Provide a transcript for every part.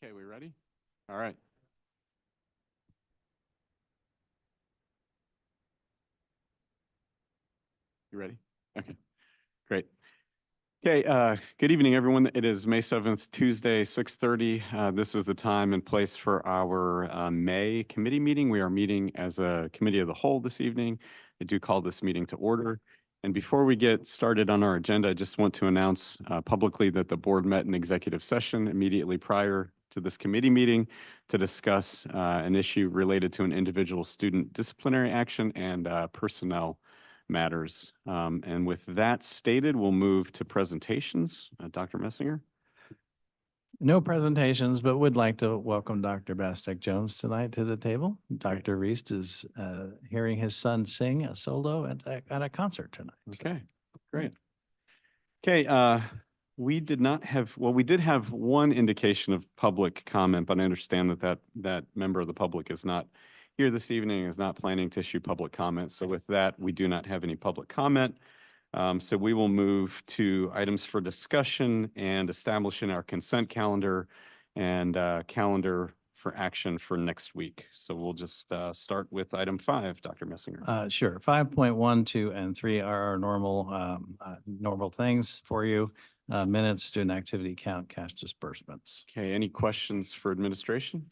Okay, we ready? All right. You ready? Okay, great. Okay, good evening, everyone. It is May 7th, Tuesday, 6:30. This is the time and place for our May committee meeting. We are meeting as a committee of the whole this evening. I do call this meeting to order. And before we get started on our agenda, I just want to announce publicly that the board met in executive session immediately prior to this committee meeting to discuss an issue related to an individual student disciplinary action and personnel matters. And with that stated, we'll move to presentations. Dr. Messinger. No presentations, but would like to welcome Dr. Bastek Jones tonight to the table. Dr. Reist is hearing his son sing a solo at a concert tonight. Okay, great. Okay, we did not have, well, we did have one indication of public comment, but I understand that that member of the public is not here this evening, is not planning to issue public comment. So with that, we do not have any public comment. So we will move to items for discussion and establishing our consent calendar and calendar for action for next week. So we'll just start with item 5, Dr. Messinger. Sure. 5.1, 2, and 3 are our normal things for you. Minutes, student activity count, cash disbursements. Okay, any questions for administration?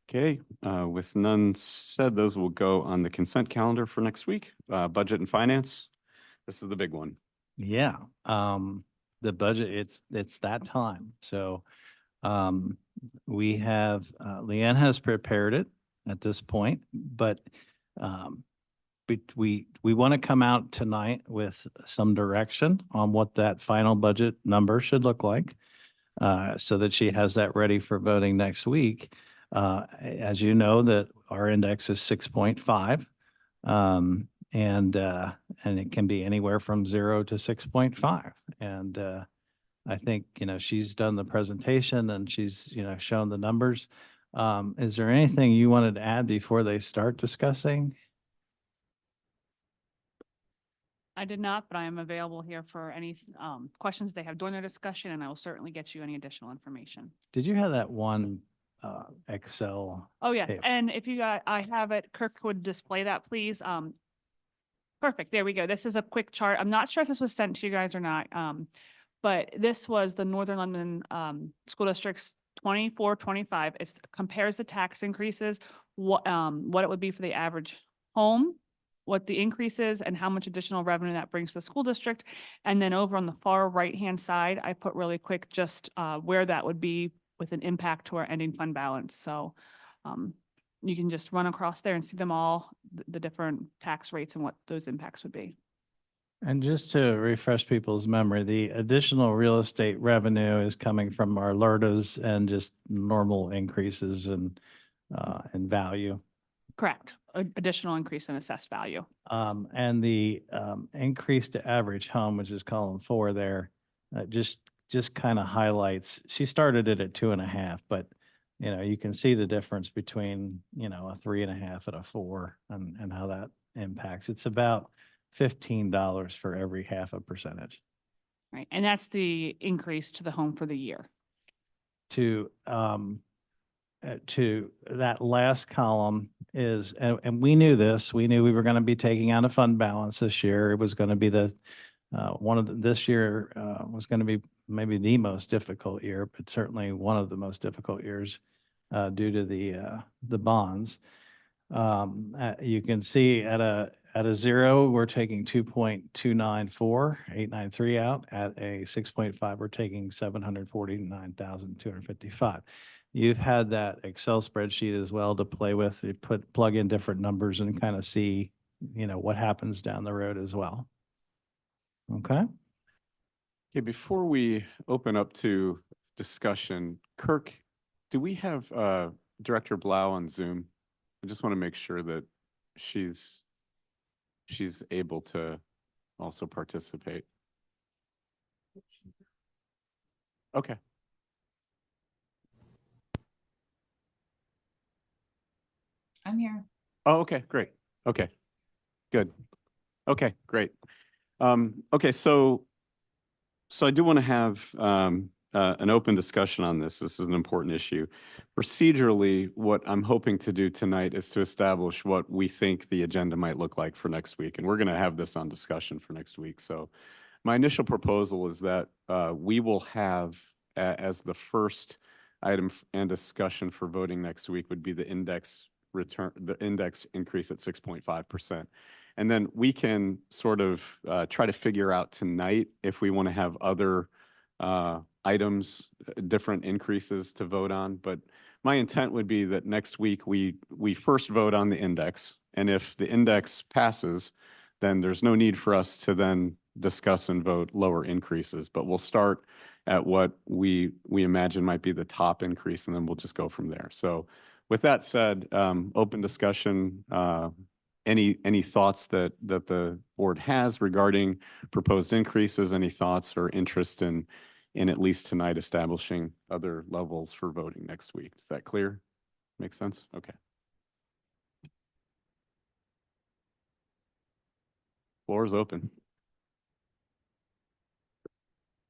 Okay, with none said, those will go on the consent calendar for next week. Budget and finance, this is the big one. Yeah, the budget, it's that time. So we have, Leanne has prepared it at this point, but we want to come out tonight with some direction on what that final budget number should look like, so that she has that ready for voting next week. As you know, that our index is 6.5. And it can be anywhere from 0 to 6.5. And I think, she's done the presentation and she's, shown the numbers. Is there anything you wanted to add before they start discussing? I did not, but I am available here for any questions they have during their discussion, and I will certainly get you any additional information. Did you have that one Excel? Oh, yes, table? and if you got, I have it, Kirk would display that, please. Perfect, there we go. This is a quick chart. I'm not sure if this was sent to you guys or not, but this was the Northern London School District's 24, 25. It compares the tax increases, what it would be for the average home, what the increase is, and how much additional revenue that brings to the school district. And then over on the far right-hand side, I put really quick just where that would be with an impact to our ending fund balance. So you can just run across there and see them all, the different tax rates and what those impacts would be. And just to refresh people's memory, the additional real estate revenue is coming from our LERTAs and just normal increases in value. Correct. Additional increase in assessed value. And the increase to average home, which is column 4 there, just kind of highlights, she started it at 2.5, but you can see the difference between, a 3.5 and a 4 and how that impacts. It's about $15 for every 0.5%. Right. And that's the increase to the home for the year. To that last column is, and we knew this, we knew we were going to be taking out a fund balance this year. It was going to be this year was going to be maybe the most difficult year, but certainly one of the most difficult years due to the bonds. You can see at a 0, we're taking 2.294, 893 out. At a 6.5, we're taking 749,255. You've had that Excel spreadsheet as well to play with. You plug in different numbers and kind of see, what happens down the road as well. Okay. Okay, before we open up to discussion, Kirk, do we have Director Blau on Zoom? I just want to make sure that she's able to also participate. Okay. I'm here. Oh, okay, great. Okay, good. Okay, great. Okay, so I do want to have an open discussion on this. This is an important issue. Procedurally, what I'm hoping to do tonight is to establish what we think the agenda might look like for next week. And we're going to have this on discussion for next week. So my initial proposal is that we will have, as the first item and discussion for voting next week would be the index increase at 6.5%. And then we can sort of try to figure out tonight if we want to have other items, different increases to vote on. But my intent would be that next week we first vote on the index. And if the index passes, then there's no need for us to then discuss and vote lower increases. But we'll start at what we imagine might be the top increase, and then we'll just go from there. So with that said, open discussion. Any thoughts that the board has regarding proposed increases? Any thoughts or interest in at least tonight establishing other levels for voting next week? Is that clear? Make sense? Okay. Floor is open.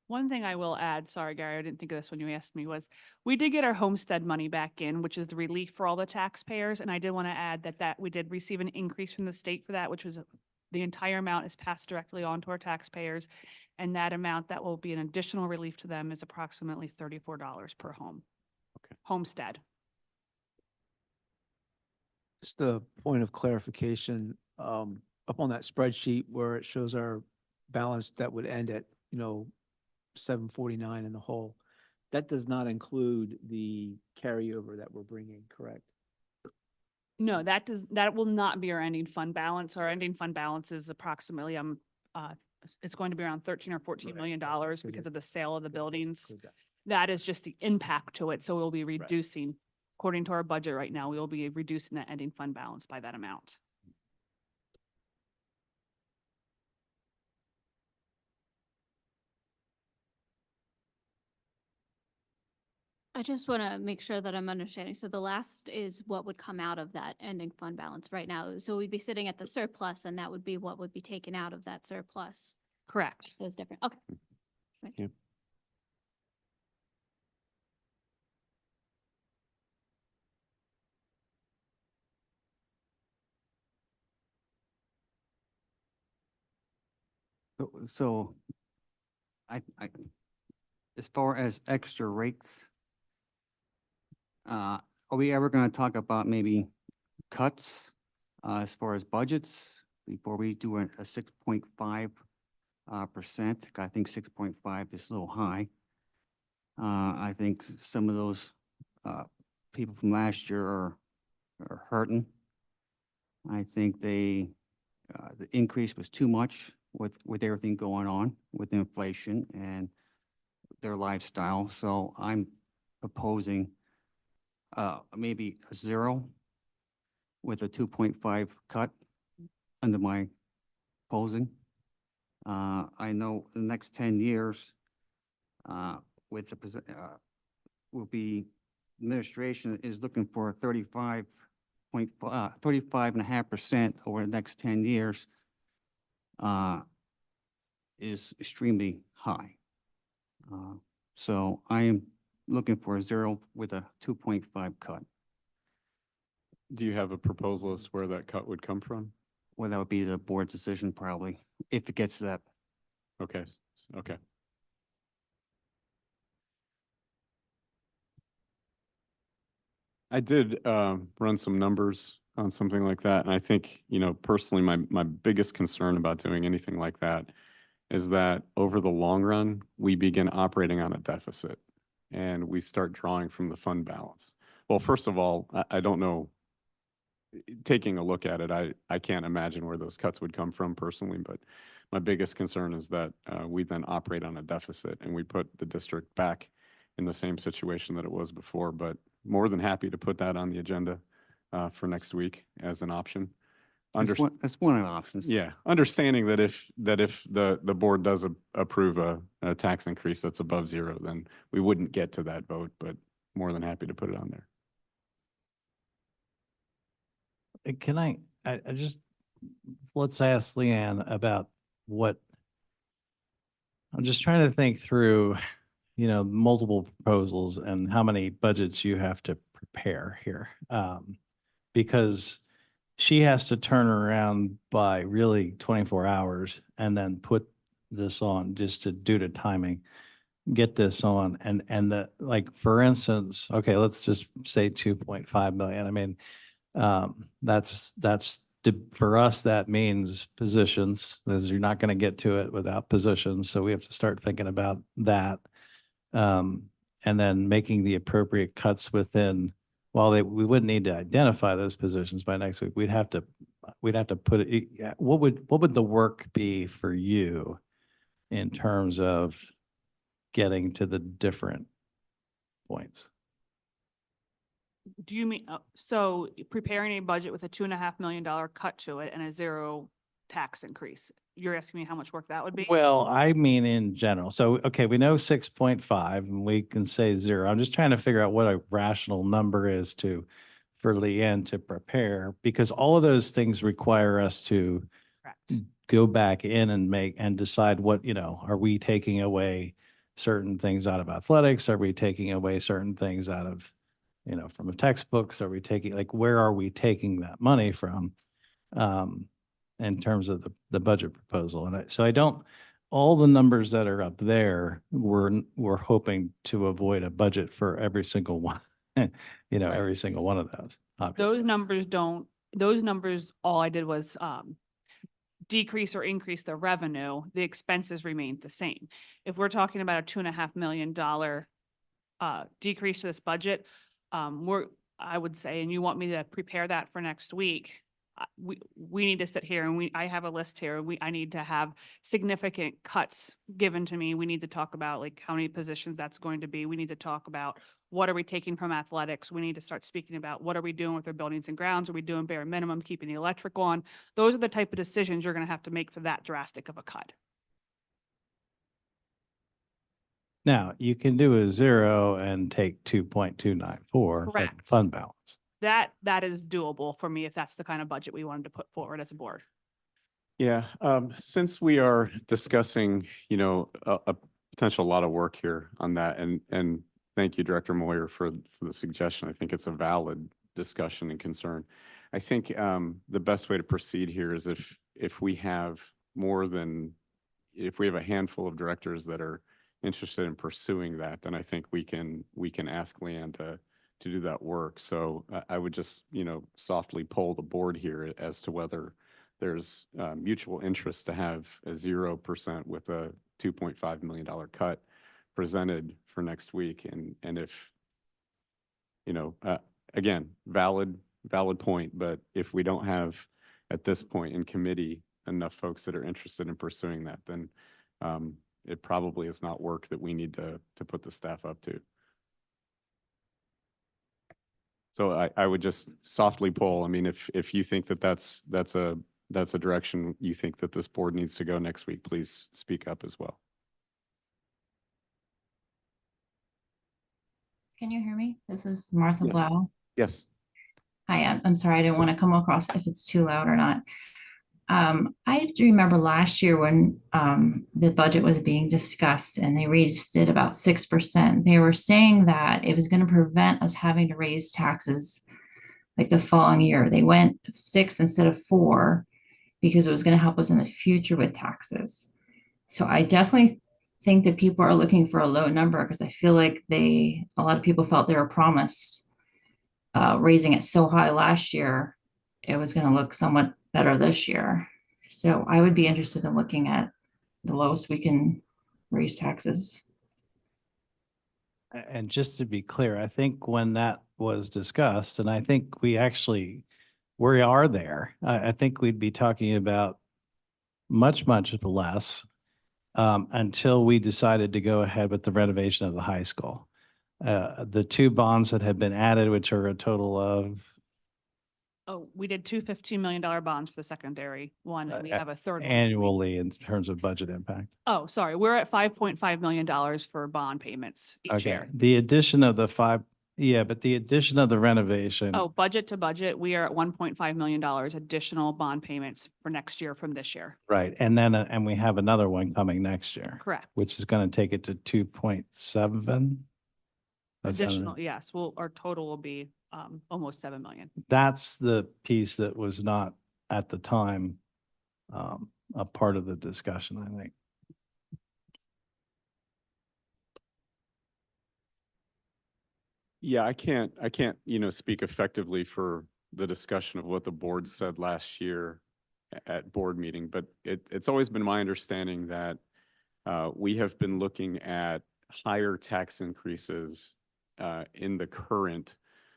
One thing I will add, sorry, Gary, I didn't think of this when you asked me, was we did get our homestead money back in, which is the relief for all the taxpayers. And I did want to add that we did receive an increase from the state for that, which was the entire amount is passed directly on to our taxpayers. And that amount that will be an additional relief to them is approximately $34 per home. Okay. Homestead. Just a point of clarification, up on that spreadsheet where it shows our balance that would end at, 749 in the hole, that does not include the carryover that we're bringing, correct? No, that will not be our ending fund balance. Our ending fund balance is approximately, it's going to be around 13 or 14 million dollars because of the sale of the buildings. Include that. That is just the impact to it. So we'll be reducing, according to our budget right now, we will be reducing that ending fund balance by that amount. I just want to make sure that I'm understanding. So the last is what would come out of that ending fund balance right now. So we'd be sitting at the surplus and that would be what would be taken out of that surplus. Correct. That's different. Okay. Right. Yep. So as far as extra rates, are we ever going to talk about maybe cuts as far as budgets before we do a 6.5%? I think 6.5 is a little high. I think some of those people from last year are hurting. I think the increase was too much with everything going on with inflation and their lifestyle. So I'm proposing maybe a 0 with a 2.5 cut under my proposing. I know the next 10 years with the will be administration is looking for 35.5% over the next 10 years is extremely high. So I am looking for a 0 with a 2.5 cut. Do you have a proposal as to where that cut would come from? Well, that would be the board decision probably, if it gets to that. Okay, okay. I did run some numbers on something like that. And I think, personally, my biggest concern about doing anything like that is that over the long run, we begin operating on a deficit and we start drawing from the fund balance. Well, first of all, I don't know, taking a look at it, I can't imagine where those cuts would come from personally, but my biggest concern is that we then operate on a deficit and we put the district back in the same situation that it was before, but more than happy to put that on the agenda for next week as an option. That's one of the options. Yeah, understanding that if the board does approve a tax increase that's above 0, then we wouldn't get to that vote, but more than happy to put it on there. Can I just, let's ask Leanne about what, I'm just trying to think through multiple proposals and how many budgets you have to prepare here. Because she has to turn around by really 24 hours and then put this on just due to timing, get this on. And like, for instance, okay, let's just say 2.5 million. I mean, for us, that means positions, as you're not going to get to it without positions. So we have to start thinking about that. And then making the appropriate cuts within, while we wouldn't need to identify those positions by next week, we'd have to put it, what would the work be for you in terms of getting to the different points? Do you mean, so preparing a budget with a $2.5 million cut to it and a 0 tax increase? You're asking me how much work that would be? Well, I mean, in general. So, okay, we know 6.5 and we can say 0. I'm just trying to figure out what a rational number is for Leanne to prepare, because all of those things require us to Correct. go back in and decide what, are we taking away certain things out of athletics? Are we taking away certain things out of, from the textbooks? Are we taking, where are we taking that money from? In terms of the budget proposal. And so I don't, all the numbers that are up there, we're hoping to avoid a budget for every single one, every single one of those. Obviously. Those numbers, all I did was decrease or increase the revenue. The expenses remained the same. If we're talking about a $2.5 million decrease to this budget, I would say, and you want me to prepare that for next week, we need to sit here and I have a list here. I need to have significant cuts given to me. We need to talk about how many positions that's going to be. We need to talk about what are we taking from athletics. We need to start speaking about what are we doing with our buildings and grounds? Are we doing bare minimum, keeping the electric on? Those are the type of decisions you're going to have to make for that drastic of a cut. Now you can do a 0 and take 2.294 from Correct. fund balance. That is doable for me if that's the kind of budget we wanted to put forward as a board. Yeah, since we are discussing, a potential lot of work here on that, and thank you, Director Moyer, for the suggestion. I think it's a valid discussion and concern. I think the best way to proceed here is if we have if we have a handful of directors that are interested in pursuing that, then I think we can ask Leanne to do that work. So I would just, softly poll the board here as to whether there's mutual interest to have a 0% with a $2.5 million cut presented for next week. And if, again, valid point, but if we don't have at this point in committee enough folks that are interested in pursuing that, then it probably is not work that we need to put the staff up to. So I would just softly poll. I mean, if you think that that's a direction you think that this board needs to go next week, please speak up as well. Can you hear me? This is Martha Yes. Blau. Yes. Hi, I'm sorry, I didn't want to come across if it's too loud or not. I do remember last year when the budget was being discussed and they raised it about 6%. They were saying that it was going to prevent us having to raise taxes like the following year. They went 6 instead of 4 because it was going to help us in the future with taxes. So I definitely think that people are looking for a low number because I feel like a lot of people felt they were promised raising it so high last year, it was going to look somewhat better this year. So I would be interested in looking at the lowest we can raise taxes. And just to be clear, I think when that was discussed, and I think we are there, I think we'd be talking about much less until we decided to go ahead with the renovation of the high school. The 2 bonds that have been added, which are a total of Oh, we did 2 $15 million bonds for the secondary one, and we have a third one. annually in terms of budget impact. Oh, sorry, we're at $5.5 million for bond payments each Okay, year. the addition of the Yeah, but the addition of the renovation. Oh, budget to budget, we are at $1.5 million additional bond payments for next year from this year. Right, and then, and we have another one coming next year. Correct. Which is gonna take it to 2.7. Additional, yes, our total will be almost 7 million. That's the piece that was not at the time a part of the discussion, I think. Yeah, I can't, speak effectively for the discussion of what the board said last year at board meeting, but it's always been my understanding that we have been looking at higher tax increases in the current,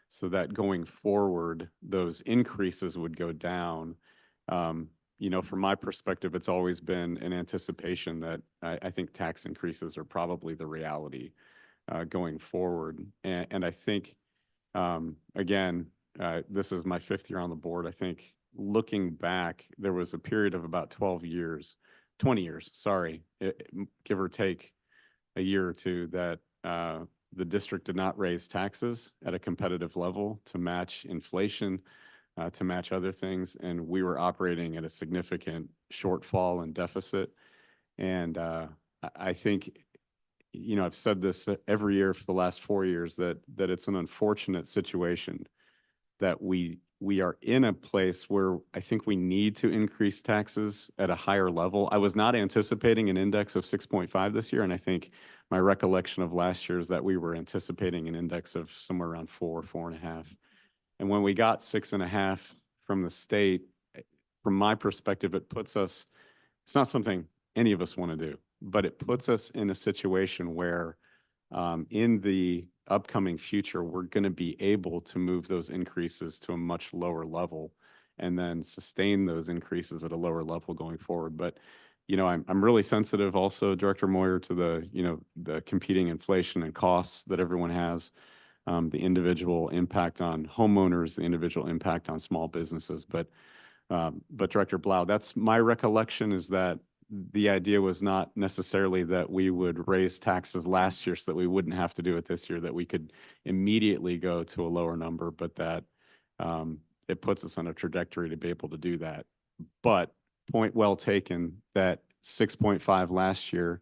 so that going forward, those increases would go down. From my perspective, it's always been an anticipation that I think tax increases are probably the reality going forward. And I think, again, this is my 5th year on the board. I think looking back, there was a period of about 20 years, sorry, give or take a year or two, that the district did not raise taxes at a competitive level to match inflation, to match other things. And we were operating at a significant shortfall and deficit. And I think, I've said this every year for the last 4 years, that it's an unfortunate situation that we are in a place where I think we need to increase taxes at a higher level. I was not anticipating an index of 6.5 this year, and I think my recollection of last year is that we were anticipating an index of somewhere around 4.5. And when we got 6.5 from the state, from my perspective, it puts us, it's not something any of us want to do, but it puts us in a situation where in the upcoming future, we're going to be able to move those increases to a much lower level and then sustain those increases at a lower level going forward. But, I'm really sensitive also, Director Moyer, to the competing inflation and costs that everyone has, the individual impact on homeowners, the individual impact on small businesses. But Director Blau, that's my recollection, is that the idea was not necessarily that we would raise taxes last year so that we wouldn't have to do it this year, that we could immediately go to a lower number, but that it puts us on a trajectory to be able to do that. But point well taken, that 6.5 last year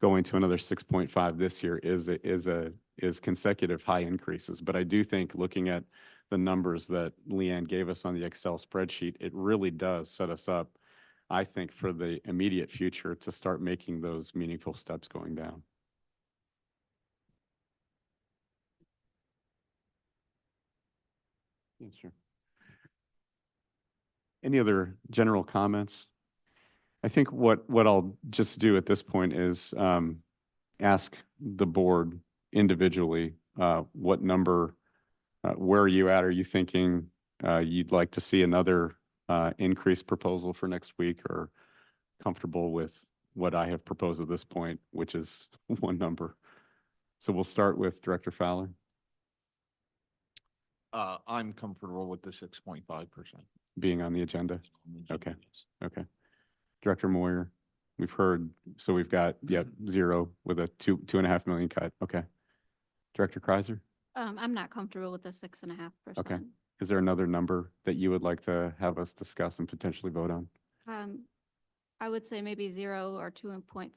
going to another 6.5 this year is consecutive high increases. But I do think, looking at the numbers that Leanne gave us on the Excel spreadsheet, it really does set us up, I think, for the immediate future to start making those meaningful steps going down. Yeah, sure. Any other general comments? I think what I'll just do at this point is ask the board individually, what number, where are you at? Are you thinking you'd like to see another increase proposal for next week, or comfortable with what I have proposed at this point, which is one number? So we'll start with Director Fowler. I'm comfortable with the 6.5% being on the agenda. Okay. Okay. Director Moyer, we've heard, so we've got, 0 with a 2.5 million cut. Okay. Director Kreiser? I'm not comfortable with the 6.5%. Okay. Is there another number that you would like to have us discuss and potentially vote on? I would say maybe 0 or 2.5.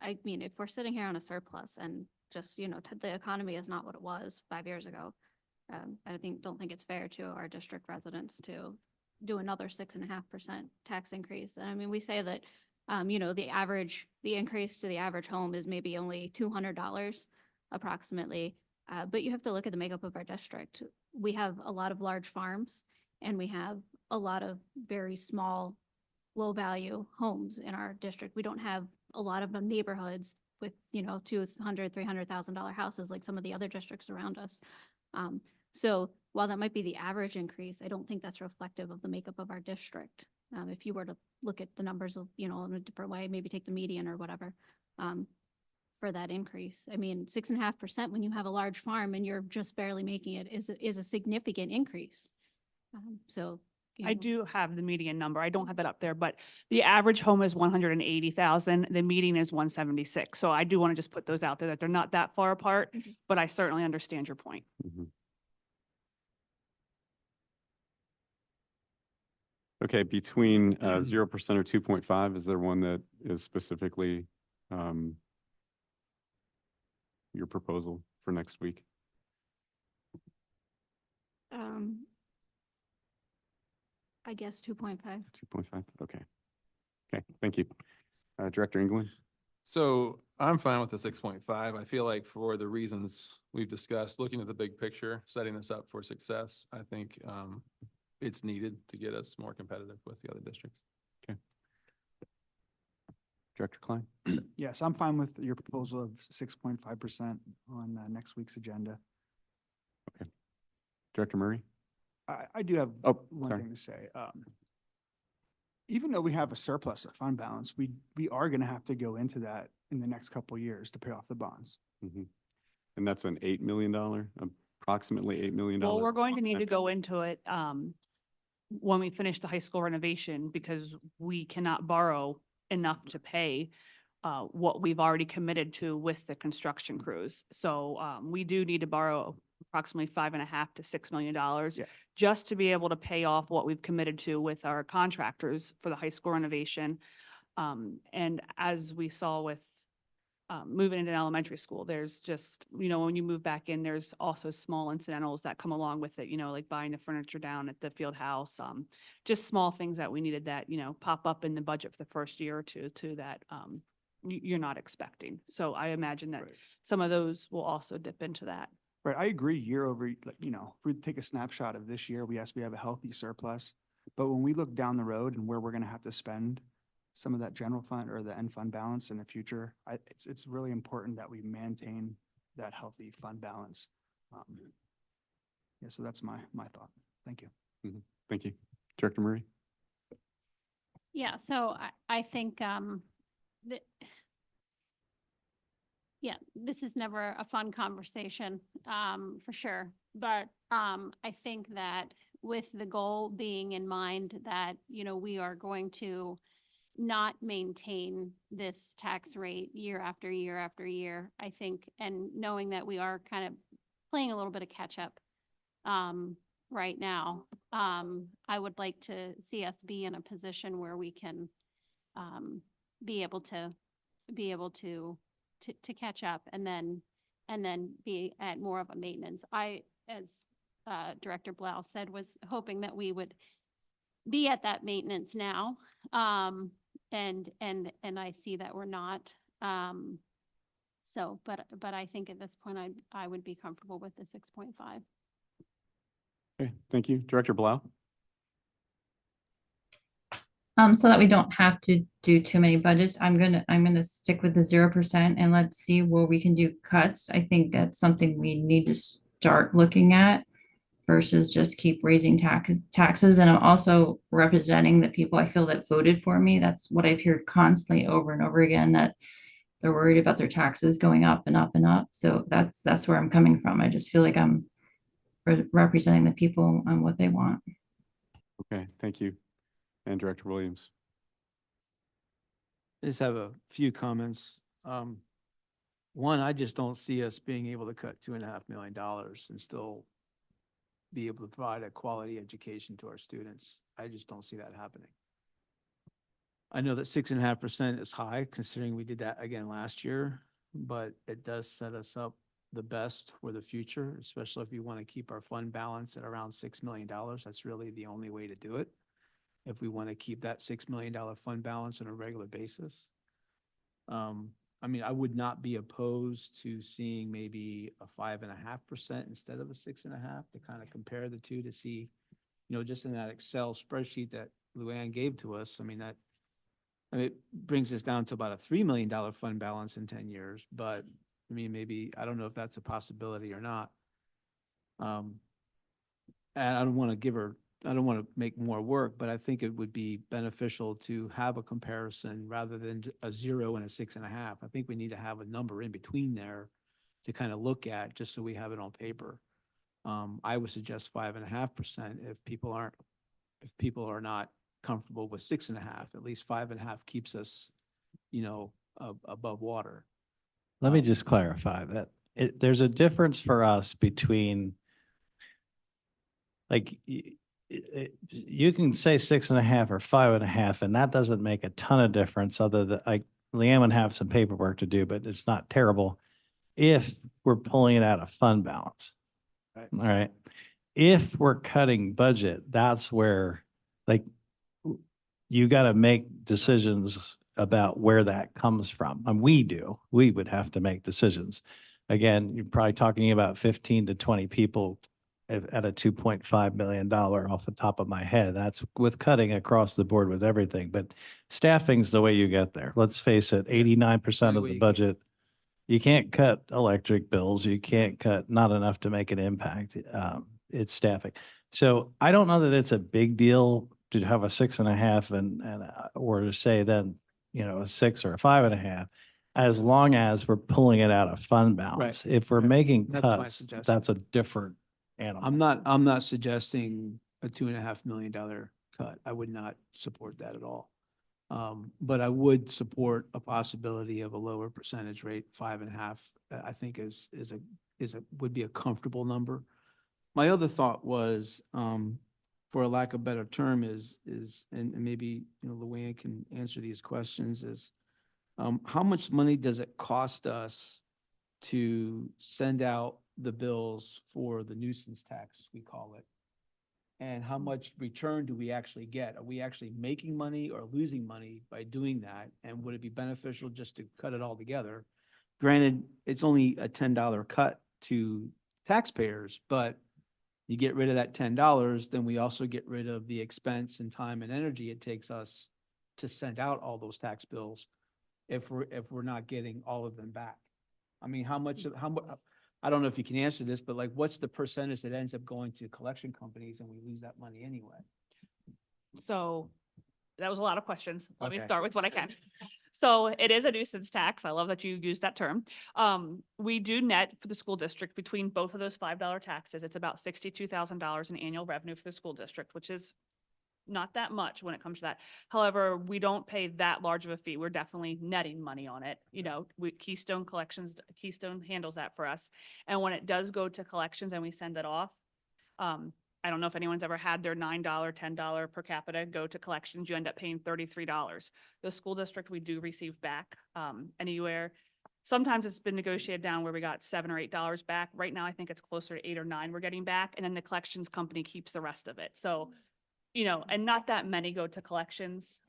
I mean, if we're sitting here on a surplus and just, the economy is not what it was 5 years ago, I don't think it's fair to our district residents to do another 6.5% tax increase. And I mean, we say that, the increase to the average home is maybe only $200 approximately. But you have to look at the makeup of our district. We have a lot of large farms, and we have a lot of very small, low-value homes in our district. We don't have a lot of neighborhoods with, $200,000, $300,000 houses like some of the other districts around us. So while that might be the average increase, I don't think that's reflective of the makeup of our district. If you were to look at the numbers of, in a different way, maybe take the median or whatever, for that increase. I mean, 6.5% when you have a large farm and you're just barely making it is a significant increase. So I you- do have the median number. I don't have that up there, but the average home is 180,000. The median is 176. So I do want to just put those out there that they're not that far apart, Mhm. but I certainly understand your point. Mhm. Okay, between 0% or 2.5, is there one that is specifically your proposal for next week? I guess 2.5. 2.5, okay. Okay, thank you. Director England? So I'm fine with the 6.5. I feel like for the reasons we've discussed, looking at the big picture, setting us up for success, I think it's needed to get us more competitive with the other districts. Director Klein? Yes, I'm fine with your proposal of 6.5% on next week's agenda. Director Murray? I do have Oh, one sorry. thing to say. Even though we have a surplus of fund balance, we are going to have to go into that in the next couple of years to pay off the bonds. Mhm. And that's an $8 million, approximately $8 million. Well, we're going to need to go into it when we finish the high school renovation because we cannot borrow enough to pay what we've already committed to with the construction crews. So we do need to borrow approximately $5.5 to $6 million Yeah. just to be able to pay off what we've committed to with our contractors for the high school renovation. And as we saw with moving into elementary school, there's just, when you move back in, there's also small incidentals that come along with it, like buying the furniture down at the field house, just small things that we needed that, pop up in the budget for the first year or two that you're not expecting. So I imagine that Right. some of those will also dip into that. Right, I agree year over, like, if we take a snapshot of this year, yes, we have a healthy surplus. But when we look down the road and where we're going to have to spend some of that general fund or the end fund balance in the future, it's really important that we maintain that healthy fund balance. Yeah, so that's my thought. Thank you. Thank you. Director Murray? Yeah, so I think, yeah, this is never a fun conversation, for sure. But, I think that with the goal being in mind that, we are going to not maintain this tax rate year after year after year, I think, and knowing that we are kind of playing a little bit of catch up, right now, I would like to see us be in a position where we can, be able to catch up and then be at more of a maintenance. I, as Director Blau said, was hoping that we would be at that maintenance now. And I see that we're not. So, but I think at this point, I would be comfortable with the 6.5. Okay, thank you. Director Blau? So that we don't have to do too many budgets, I'm gonna stick with the 0% and let's see where we can do cuts. I think that's something we need to start looking at versus just keep raising taxes. And I'm also representing the people I feel that voted for me. That's what I've heard constantly over and over again, that they're worried about their taxes going up and up and up. So that's where I'm coming from. I just feel like I'm representing the people on what they want. Okay, thank you. And Director Williams? I just have a few comments. One, I just don't see us being able to cut $2.5 million and still be able to provide a quality education to our students. I just don't see that happening. I know that 6.5% is high considering we did that again last year, but it does set us up the best for the future, especially if you want to keep our fund balance at around $6 million. That's really the only way to do it. If we want to keep that $6 million fund balance on a regular basis. I mean, I would not be opposed to seeing maybe a 5.5% instead of a 6.5 to kind of compare the two to see, just in that Excel spreadsheet that Luann gave to us. I mean, it brings us down to about a $3 million fund balance in 10 years, but I mean, maybe, I don't know if that's a possibility or not. And I don't want to make more work, but I think it would be beneficial to have a comparison rather than a 0 and a 6.5. I think we need to have a number in between there to kind of look at, just so we have it on paper. I would suggest 5.5% if people aren't if people are not comfortable with 6.5, at least 5.5 keeps us, above water. Let me Um, just clarify that there's a difference for us between like you can say 6.5 or 5.5, and that doesn't make a ton of difference other than like Leanne would have some paperwork to do, but it's not terrible if we're pulling it out of fund balance. Right. All right. If we're cutting budget, that's where like you got to make decisions about where that comes from. And we would have to make decisions. Again, you're probably talking about 15 to 20 people at a $2.5 million off the top of my head. That's with cutting across the board with everything, but staffing's the way you get there. Let's face it, 89% Only of way the you get- budget, you can't cut electric bills. You can't cut not enough to make an impact. It's staffing. So I don't know that it's a big deal to have a 6.5 or to say then, a 6 or a 5.5, as long as we're pulling it out of fund balance. If we're right. making That's my cuts, suggestion. that's a different animal. I'm not suggesting a $2.5 million cut. I would not support that at all. But I would support a possibility of a lower percentage rate, 5.5. I think would be a comfortable number. My other thought was, for a lack of a better term, and maybe Luann can answer these questions, is how much money does it cost us to send out the bills for the nuisance tax, we call it? And how much return do we actually get? Are we actually making money or losing money by doing that? And would it be beneficial just to cut it all together? Granted, it's only a $10 cut to taxpayers, but you get rid of that $10, then we also get rid of the expense and time and energy it takes us to send out all those tax bills if we're not getting all of them back. I mean, how much, I don't know if you can answer this, but like, what's the percentage that ends up going to collection companies and we lose that money anyway? So that was a lot of questions. Let me Okay. start with what I can. So it is a nuisance tax. I love that you used that term. We do net for the school district between both of those $5 taxes. It's about $62,000 in annual revenue for the school district, which is not that much when it comes to that. However, we don't pay that large of a fee. We're definitely netting money on it. Keystone handles that for us. And when it does go to collections and we send it off, I don't know if anyone's ever had their $9, $10 per capita go to collections. You end up paying $33. The school district, we do receive back anywhere. Sometimes it's been negotiated down where we got $7 or $8 back. Right now, I think it's closer to 8 or 9 we're getting back. And then the collections company keeps the rest of it. So, and not that many go to collections.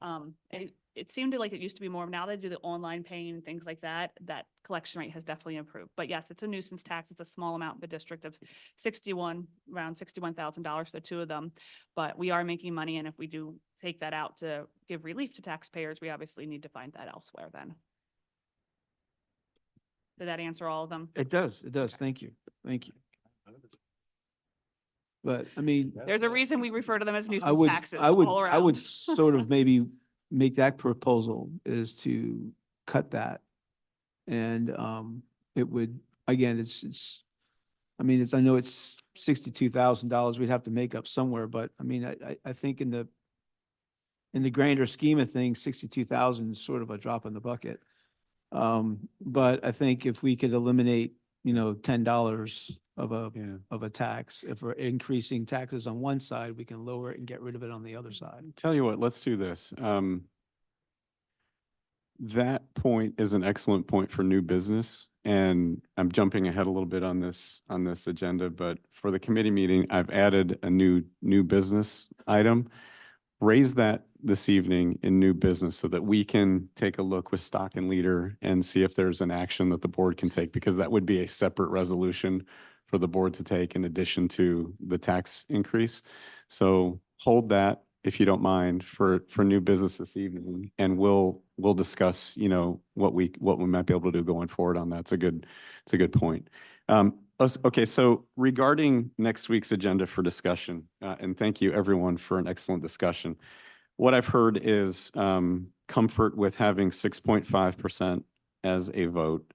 It seemed like it used to be more. Now they do the online paying and things like that. That collection rate has definitely improved. But yes, it's a nuisance tax. It's a small amount in the district of around $61,000 for the two of them. But we are making money. And if we do take that out to give relief to taxpayers, we obviously need to find that elsewhere then. Did that answer all of them? It does. Thank you. Thank you. But I mean, There's a reason we refer to them as I nuisance would, taxes I would, all I would around. sort of maybe make that proposal is to cut that. And it would, again, I know it's $62,000 we'd have to make up somewhere, but I mean, I think in the grander scheme of things, 62,000 is sort of a drop in the bucket. But I think if we could eliminate, $10 of a tax, if we're increasing taxes on one side, we can lower it and get rid of it on the other side. Tell you what, let's do this. That point is an excellent point for new business. And I'm jumping ahead a little bit on this agenda, but for the committee meeting, I've added a new business item. Raise that this evening in new business so that we can take a look with stock and leader and see if there's an action that the board can take, because that would be a separate resolution for the board to take in addition to the tax increase. So hold that, if you don't mind, for new business this evening, and we'll discuss, what we might be able to do going forward on that. It's a good point. Okay, so regarding next week's agenda for discussion, and thank you everyone for an excellent discussion. What I've heard is comfort with having 6.5% as a vote.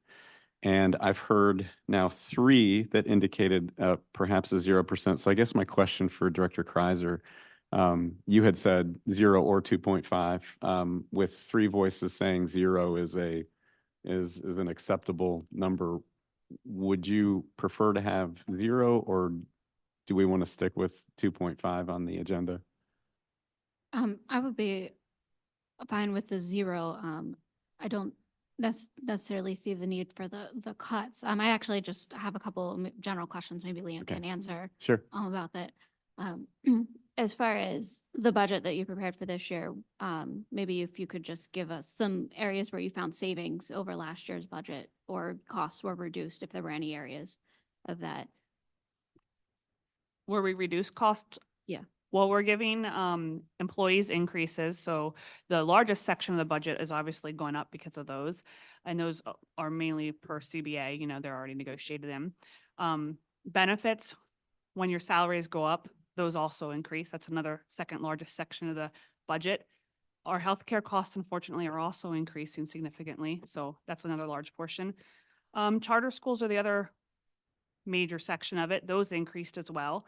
And I've heard now 3 that indicated perhaps a 0%. So I guess my question for Director Kreiser, You had said 0 or 2.5, with 3 voices saying 0 is an acceptable number. Would you prefer to have 0, or do we want to stick with 2.5 on the agenda? I would be fine with the 0. I don't necessarily see the need for the cuts. I actually just have a couple general questions, maybe Leanne Okay. can answer Sure. about that. As far as the budget that you prepared for this year, maybe if you could just give us some areas where you found savings over last year's budget or costs were reduced, if there were any areas of that. Where we reduce costs? Yeah. Well, we're giving employees increases, so the largest section of the budget is obviously going up because of those. And those are mainly per CBA, you know, they're already negotiated in. Benefits, when your salaries go up, those also increase. That's another second largest section of the budget. Our healthcare costs, unfortunately, are also increasing significantly, so that's another large portion. Charter schools are the other major section of it. Those increased as well.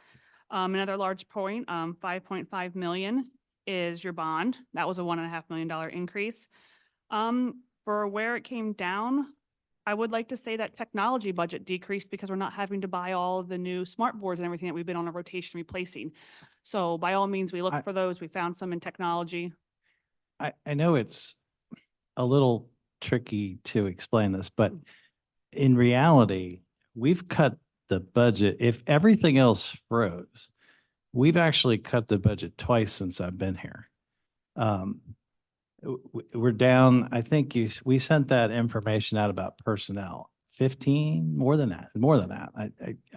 Another large point, 5.5 million is your bond. That was a $1.5 million increase. For where it came down, I would like to say that technology budget decreased because we're not having to buy all of the new smart boards and everything that we've been on a rotation replacing. So by all means, we looked for those. We found some in technology. I know it's a little tricky to explain this, but in reality, we've cut the budget. If everything else froze, we've actually cut the budget twice since I've been here. We're down, I think we sent that information out about personnel, 15, more than that.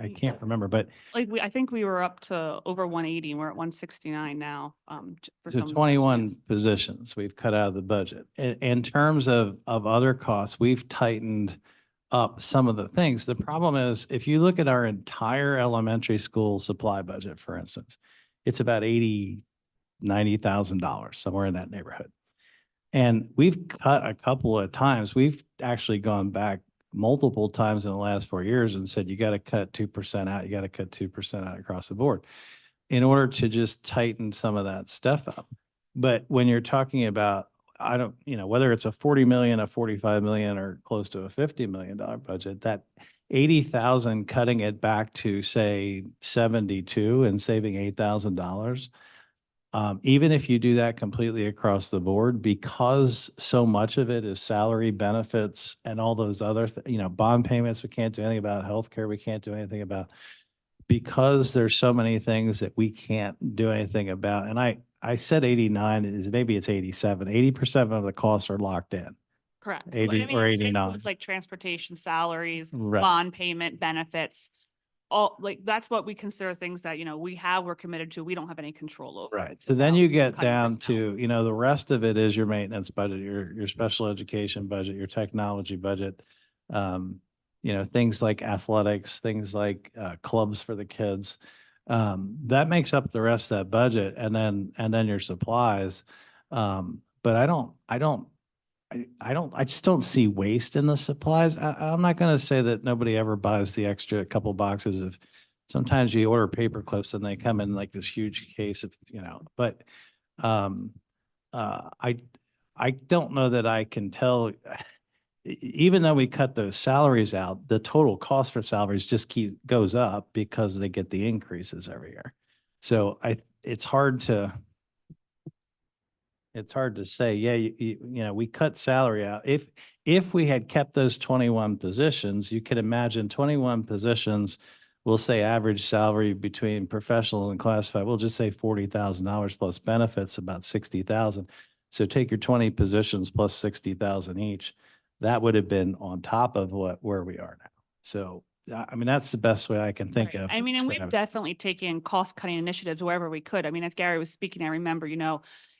I can't remember, but Like I think we were up to over 180 and we're at 169 now. For so some of the 21 positions. positions we've cut out of the budget. In terms of other costs, we've tightened up some of the things. The problem is, if you look at our entire elementary school supply budget, for instance, it's about $90,000, somewhere in that neighborhood. And we've cut a couple of times. We've actually gone back multiple times in the last 4 years and said, you got to cut 2% out. You got to cut 2% out across the board in order to just tighten some of that stuff up. But when you're talking about, whether it's a 40 million, a 45 million, or close to a $50 million budget, that 80,000 cutting it back to say 72 and saving $8,000. Even if you do that completely across the board, because so much of it is salary, benefits, and all those other, bond payments, we can't do anything about healthcare, we can't do anything about, because there's so many things that we can't do anything about. And I said 89, maybe it's 87. 80% of the costs are locked in. Correct. 80 or it 89. includes like transportation, salaries, Right. bond payment, benefits. All like that's what we consider things that, we're committed to. We don't have any control over. Right. So then you get cutting down personnel. to, the rest of it is your maintenance budget, your special education budget, your technology budget. Things like athletics, things like clubs for the kids. That makes up the rest of that budget, and then your supplies. But I just don't see waste in the supplies. I'm not going to say that nobody ever buys the extra couple boxes of, sometimes you order paper clips and they come in like this huge case of, but I don't know that I can tell, even though we cut those salaries out, the total cost for salaries just goes up because they get the increases every year. So it's hard to say, yeah, we cut salary out. If we had kept those 21 positions, you could imagine 21 positions, we'll say average salary between professionals and classified, we'll just say $40,000 plus benefits, about 60,000. So take your 20 positions plus 60,000 each. That would have been on top of where we are now. So, that's the best way I can think Right. of. And we've describing it. definitely taken cost cutting initiatives wherever we could. As Gary was speaking, I remember,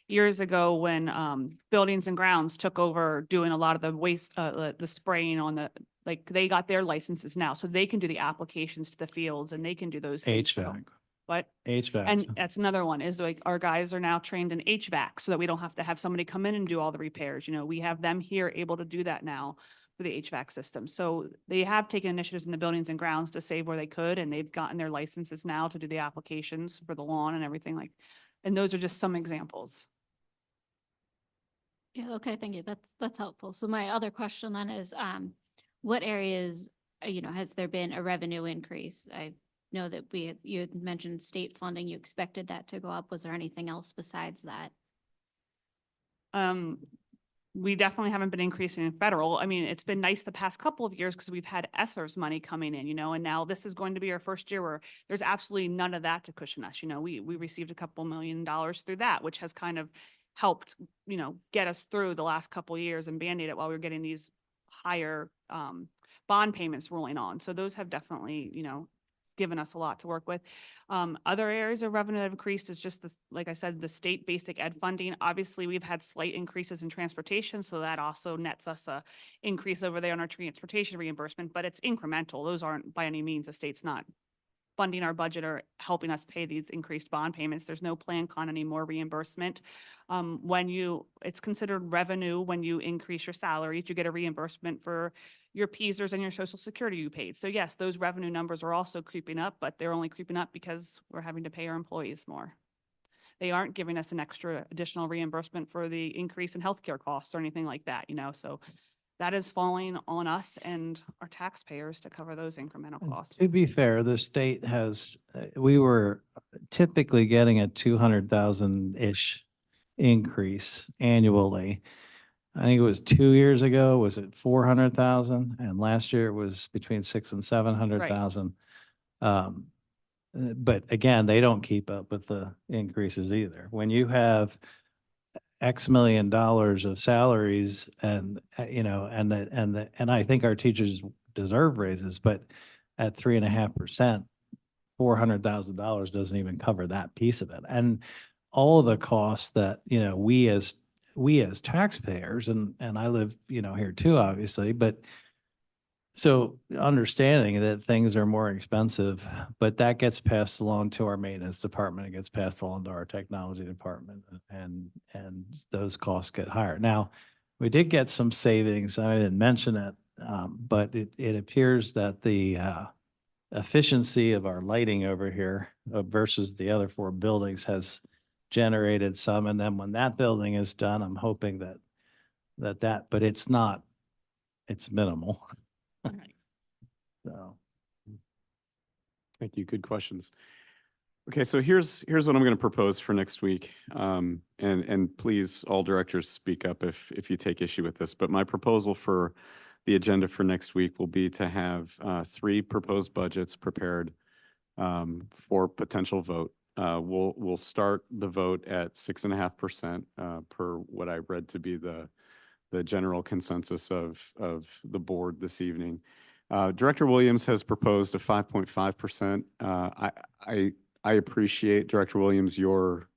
years ago when buildings and grounds took over doing a lot of the waste, the spraying on they got their licenses now, so they can do the applications to the fields and they can do those things. So- HVAC. What? HVAC. And that's another one is like our guys are now trained in HVAC so that we don't have to have somebody come in and do all the repairs. We have them here able to do that now for the HVAC system. So they have taken initiatives in the buildings and grounds to save where they could, and they've gotten their licenses now to do the applications for the lawn and everything And those are just some examples. Yeah, okay, thank you. That's helpful. So my other question then is, what areas, has there been a revenue increase? I know that you had mentioned state funding, you expected that to go up. Was there anything else besides that? We definitely haven't been increasing in federal. I mean, it's been nice the past couple of years because we've had ESSER's money coming in, and now this is going to be our first year where there's absolutely none of that to cushion us. We received a couple $1 million through that, which has kind of helped, get us through the last couple of years and Band-Aid it while we we're getting these higher bond payments rolling on. So those have definitely, given us a lot to work with. Other areas of revenue that have increased is just this, like I said, the state basic ed funding. Obviously, we've had slight increases in transportation, so that also nets us a increase over there on our transportation reimbursement, but it's incremental. Those aren't by any means, the state's not funding our budget or helping us pay these increased bond payments. There's no plan con anymore reimbursement. It's considered revenue when you increase your salaries, you get a reimbursement for your PSERs and your social security you paid. So yes, those revenue numbers are also creeping up, but they're only creeping up because we're having to pay our employees more. They aren't giving us an extra additional reimbursement for the increase in healthcare costs or anything like that, so that is falling on us and our taxpayers to cover those incremental costs. To be fair, the state has, we were typically getting a 200,000-ish increase annually. I think it was 2 years ago, was it 400,000? And last year it was between 600 and 700,000. But again, they don't keep up with the increases either. When you have X million dollars of salaries and, and I think our teachers deserve raises, but at 3.5%, $400,000 doesn't even cover that piece of it. And all of the costs that, we as taxpayers, and I live, here too, obviously, but so understanding that things are more expensive, but that gets passed along to our maintenance department, it gets passed along to our technology department, and those costs get higher. Now, we did get some savings, I didn't mention it, but it appears that the efficiency of our lighting over here versus the other 4 buildings has generated some, and then when that building is done, I'm hoping that, but it's not, it's minimal. So. Thank you. Good questions. Okay, so here's what I'm going to propose for next week. And please, all directors, speak up if you take issue with this. But my proposal for the agenda for next week will be to have 3 proposed budgets prepared for potential vote. We'll start the vote at 6.5% per what I read to be the general consensus of the board this evening. Director Williams has proposed a 5.5%. I appreciate, Director Williams, your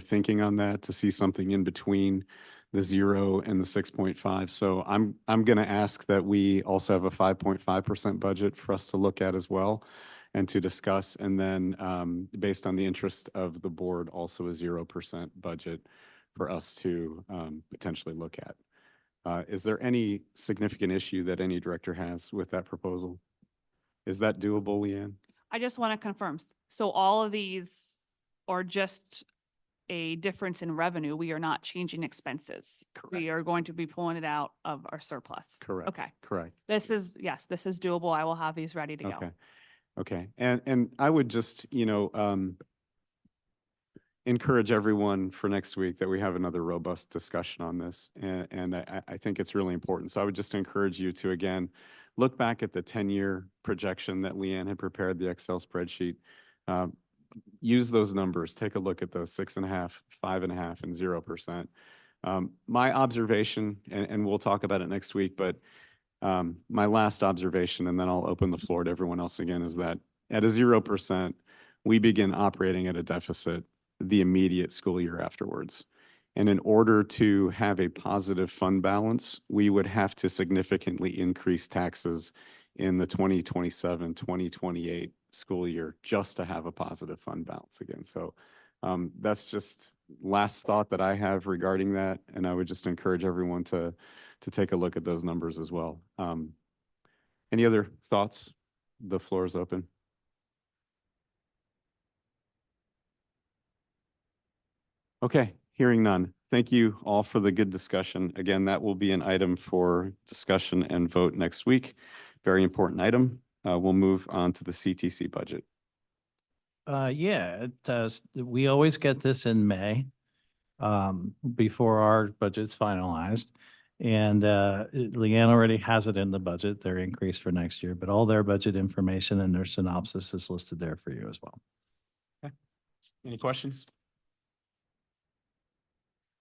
thinking on that, to see something in between the 0 and the 6.5. So I'm going to ask that we also have a 5.5% budget for us to look at as well and to discuss. And then based on the interest of the board, also a 0% budget for us to potentially look at. Is there any significant issue that any director has with that proposal? Is that doable, Leanne? I just want to confirm. So all of these are just a difference in revenue. We are not changing expenses. Correct. We are going to be pulling it out of our surplus. Correct. Okay. Correct. This is doable. I will have these ready to go. Okay. Okay. And I would just, encourage everyone for next week that we have another robust discussion on this. And I think it's really important. So I would just encourage you to, again, look back at the 10-year projection that Leanne had prepared, the Excel spreadsheet. Use those numbers. Take a look at those 6.5, 5.5, and 0%. My observation, and we'll talk about it next week, but my last observation, and then I'll open the floor to everyone else again, is that at a 0%, we begin operating at a deficit the immediate school year afterwards. And in order to have a positive fund balance, we would have to significantly increase taxes in the 2027, 2028 school year just to have a positive fund balance again. So that's just last thought that I have regarding that. And I would just encourage everyone to take a look at those numbers as well. Any other thoughts? The floor is open. Okay, hearing none. Thank you all for the good discussion. Again, that will be an item for discussion and vote next week. Very important item. We'll move on to the CTC budget. Yeah, it does. We always get this in May, before our budget's finalized. And, Leanne already has it in the budget, their increase for next year, but all their budget information and their synopsis is listed there for you as well. Any questions?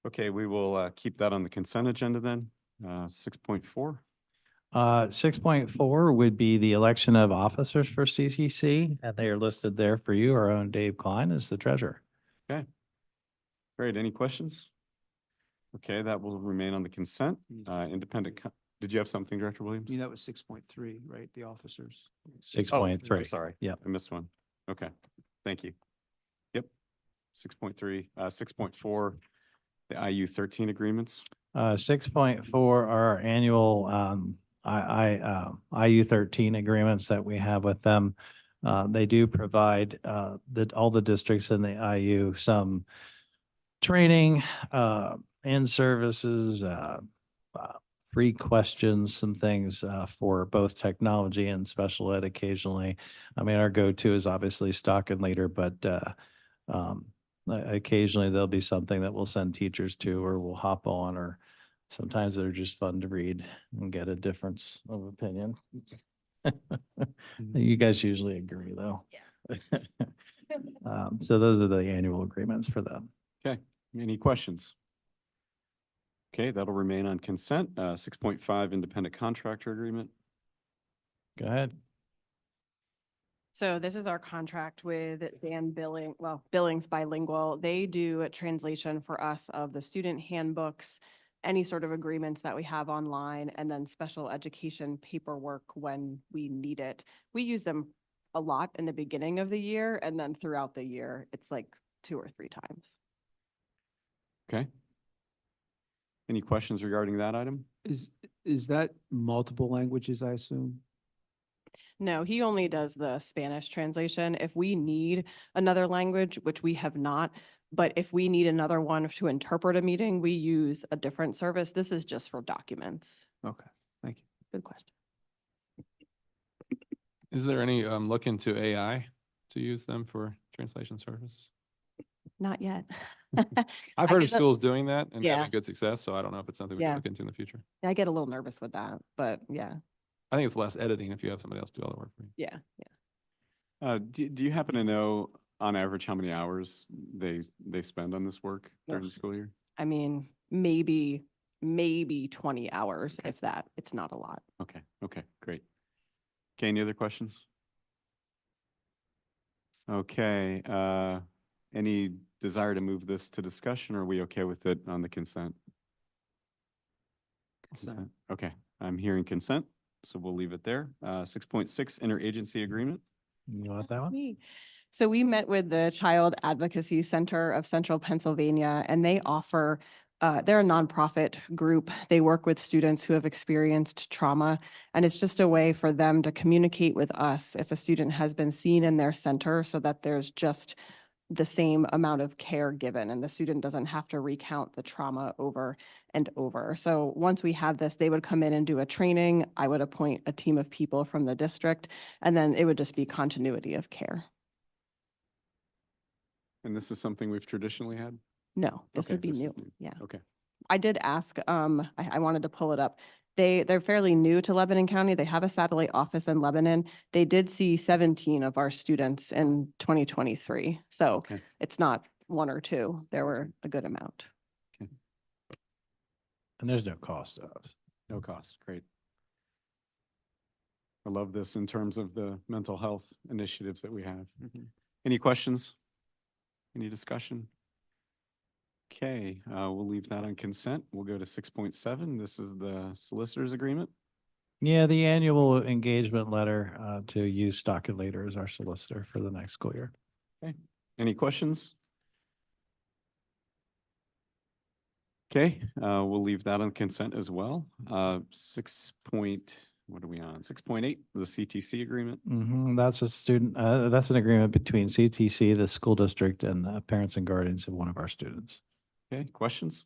Okay, we will keep that on the consent agenda then. 6.4. 6.4 would be the election of officers for CCC, and they are listed there for you. Our own Dave Klein is the treasurer. Okay. Great. Any questions? Okay, that will remain on the consent. Did you have something, Director Williams? that was 6.3, right? The officers. 6.3. I'm sorry. Yep. I missed one. Okay, thank you. Yep. 6.3, 6.4, the IU 13 agreements. 6.4 are our annual IU 13 agreements that we have with them. They do provide all the districts in the IU some training and services, free questions, some things for both technology and special ed occasionally. I mean, our go-to is obviously stock and leader, but occasionally there'll be something that we'll send teachers to, or we'll hop on, or sometimes they're just fun to read and get a difference of opinion. You guys usually agree, though. Yeah. So those are the annual agreements for them. Okay, any questions? Okay, that'll remain on consent. 6.5, independent contractor agreement. Go ahead. So this is our contract with Billings Bilingual. They do a translation for us of the student handbooks, any sort of agreements that we have online, and then special education paperwork when we need it. We use them a lot in the beginning of the year, and then throughout the year, it's like 2 or 3 times. Okay. Any questions regarding that item? Is that multiple languages, I assume? No, he only does the Spanish translation. If we need another language, which we have not, but if we need another one to interpret a meeting, we use a different service. This is just for documents. Okay, thank you. Good question. Is there any look into AI to use them for translation service? Not yet. I've heard of schools doing that and Yeah. having good success, so I don't know if it's something we Yeah. can look into in the future. I get a little nervous with that, but yeah, I think it's less editing if you have somebody else do all the work for you. yeah. Do you happen to know on average how many hours they spend on this work during the school year? I mean, maybe 20 hours, if that. It's not a lot. Okay, great. Okay, any other questions? Okay, any desire to move this to discussion, or are we okay with it on the consent? Consent. Okay, I'm hearing consent, so we'll leave it there. 6.6, interagency agreement. You want that one? So we met with the Child Advocacy Center of Central Pennsylvania, and they offer, they're a nonprofit group. They work with students who have experienced trauma, and it's just a way for them to communicate with us if a student has been seen in their center, so that there's just the same amount of care given, and the student doesn't have to recount the trauma over and over. So once we have this, they would come in and do a training. I would appoint a team of people from the district, and then it would just be continuity of care. And this is something we've traditionally had? No, this Okay, would be this is new. new. Yeah. Okay, I did ask, I wanted to pull it up. They're fairly new to Lebanon County. They have a satellite office in Lebanon. They did see 17 of our students in 2023. So okay. it's not 1 or 2. There were a good amount. And there's no cost to us. No cost, great. I love this in terms of the mental health initiatives that we have. Any questions? Any discussion? Okay, we'll leave that on consent. We'll go to 6.7. This is the solicitor's agreement. Yeah, the annual engagement letter to use Stock and Leader as our solicitor for the next school year. Any questions? Okay, we'll leave that on consent as well. 6.8, what are we on? 6.8, the CTC agreement? That's a student, that's an agreement between CTC, the school district, and parents and guardians of one of our students. Okay, questions?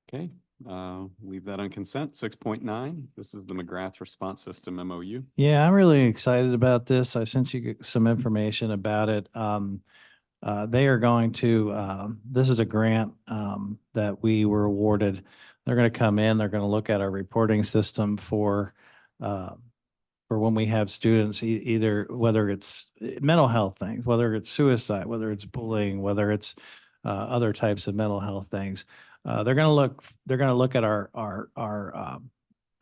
Okay, leave that on consent. 6.9, this is the McGrath Response System MOU. Yeah, I'm really excited about this. I sent you some information about it. They are going to, this is a grant that we were awarded. They're going to come in, they're going to look at our reporting system for when we have students, either whether it's mental health things, whether it's suicide, whether it's bullying, whether it's other types of mental health things. They're going to look at our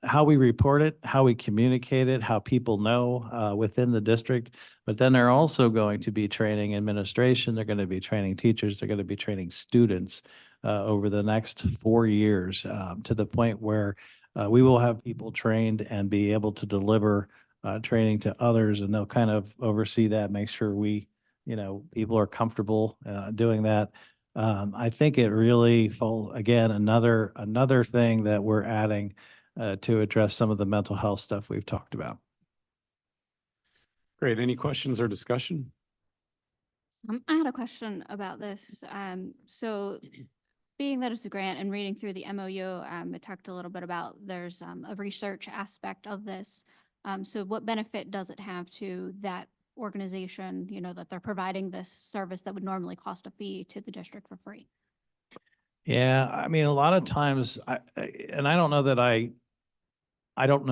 how we report it, how we communicate it, how people know within the district. But then they're also going to be training administration. They're going to be training teachers. They're going to be training students over the next 4 years to the point where we will have people trained and be able to deliver training to others. And they'll kind of oversee that, make sure people are comfortable doing that. I think it really falls, again, another thing that we're adding to address some of the mental health stuff we've talked about. Great. Any questions or discussion? I had a question about this. So being that it's a grant and reading through the MOU, it talked a little bit about there's a research aspect of this. So what benefit does it have to that organization, that they're providing this service that would normally cost a fee to the district for free? Yeah, I mean, a lot of times, I don't know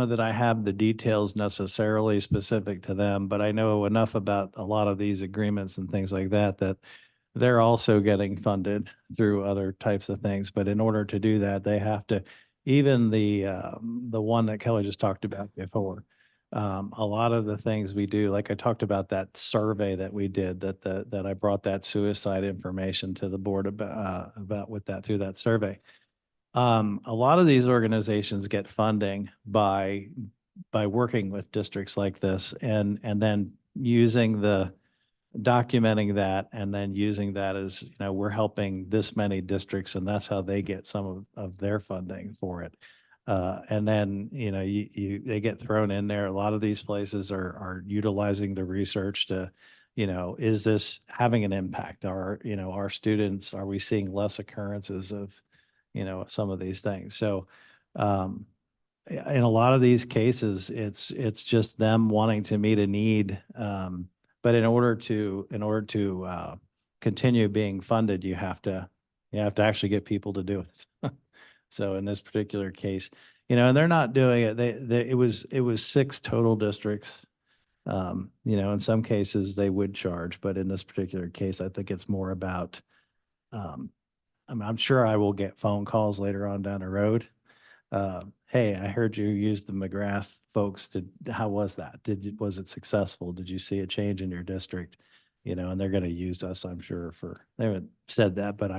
that I have the details necessarily specific to them, but I know enough about a lot of these agreements and things like that, that they're also getting funded through other types of things. But in order to do that, they have to, even the one that Kelly just talked about before, a lot of the things we do, like I talked about that survey that we did, that I brought that suicide information to the board about with that through that survey. A lot of these organizations get funding by working with districts like this and then documenting that and then using that as, we're helping this many districts, and that's how they get some of their funding for it. And then, they get thrown in there. A lot of these places are utilizing the research to, is this having an impact? Our students, are we seeing less occurrences of some of these things? So in a lot of these cases, it's just them wanting to meet a need. But in order to continue being funded, you have to actually get people to do it. So in this particular case, and they're not doing it. It was 6 total districts. In some cases they would charge, but in this particular case, I think it's more about, I'm sure I will get phone calls later on down the road. Hey, I heard you used the McGrath folks. How was that? Was it successful? Did you see a change in your district? And they're going to use us, I'm sure, they haven't said that, but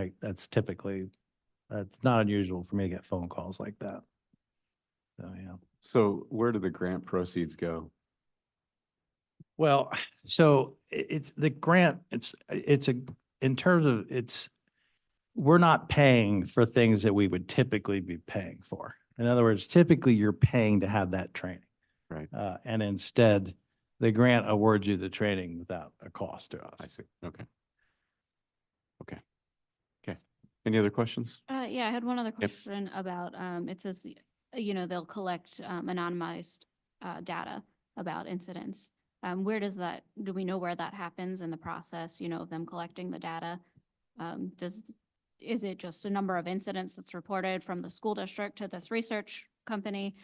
that's not unusual for me to get phone calls like that. So, yeah. So where do the grant proceeds go? Well, so it's the grant, we're not paying for things that we would typically be paying for. In other words, typically you're paying to have that training. Right. And instead, the grant awards you the training without a cost to us. I see. Okay. Any other questions? Yeah, I had one other question about, it says, they'll collect anonymized data about incidents. Do we know where that happens in the process, of them collecting the data? Is it just a number of incidents that's reported from the school district to this research company?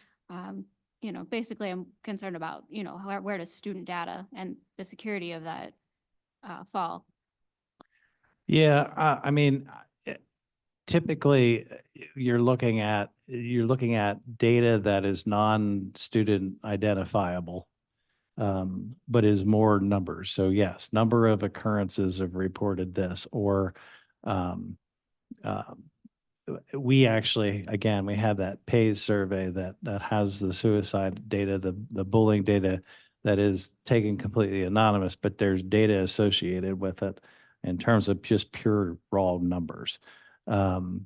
Basically I'm concerned about, where does student data and the security of that fall? Yeah, I mean, typically you're looking at data that is non-student identifiable, but is more numbers. So yes, number of occurrences have reported this, or we actually, again, we have that PAYS survey that has the suicide data, the bullying data that is taken completely anonymous, but there's data associated with it in terms of just pure raw numbers. When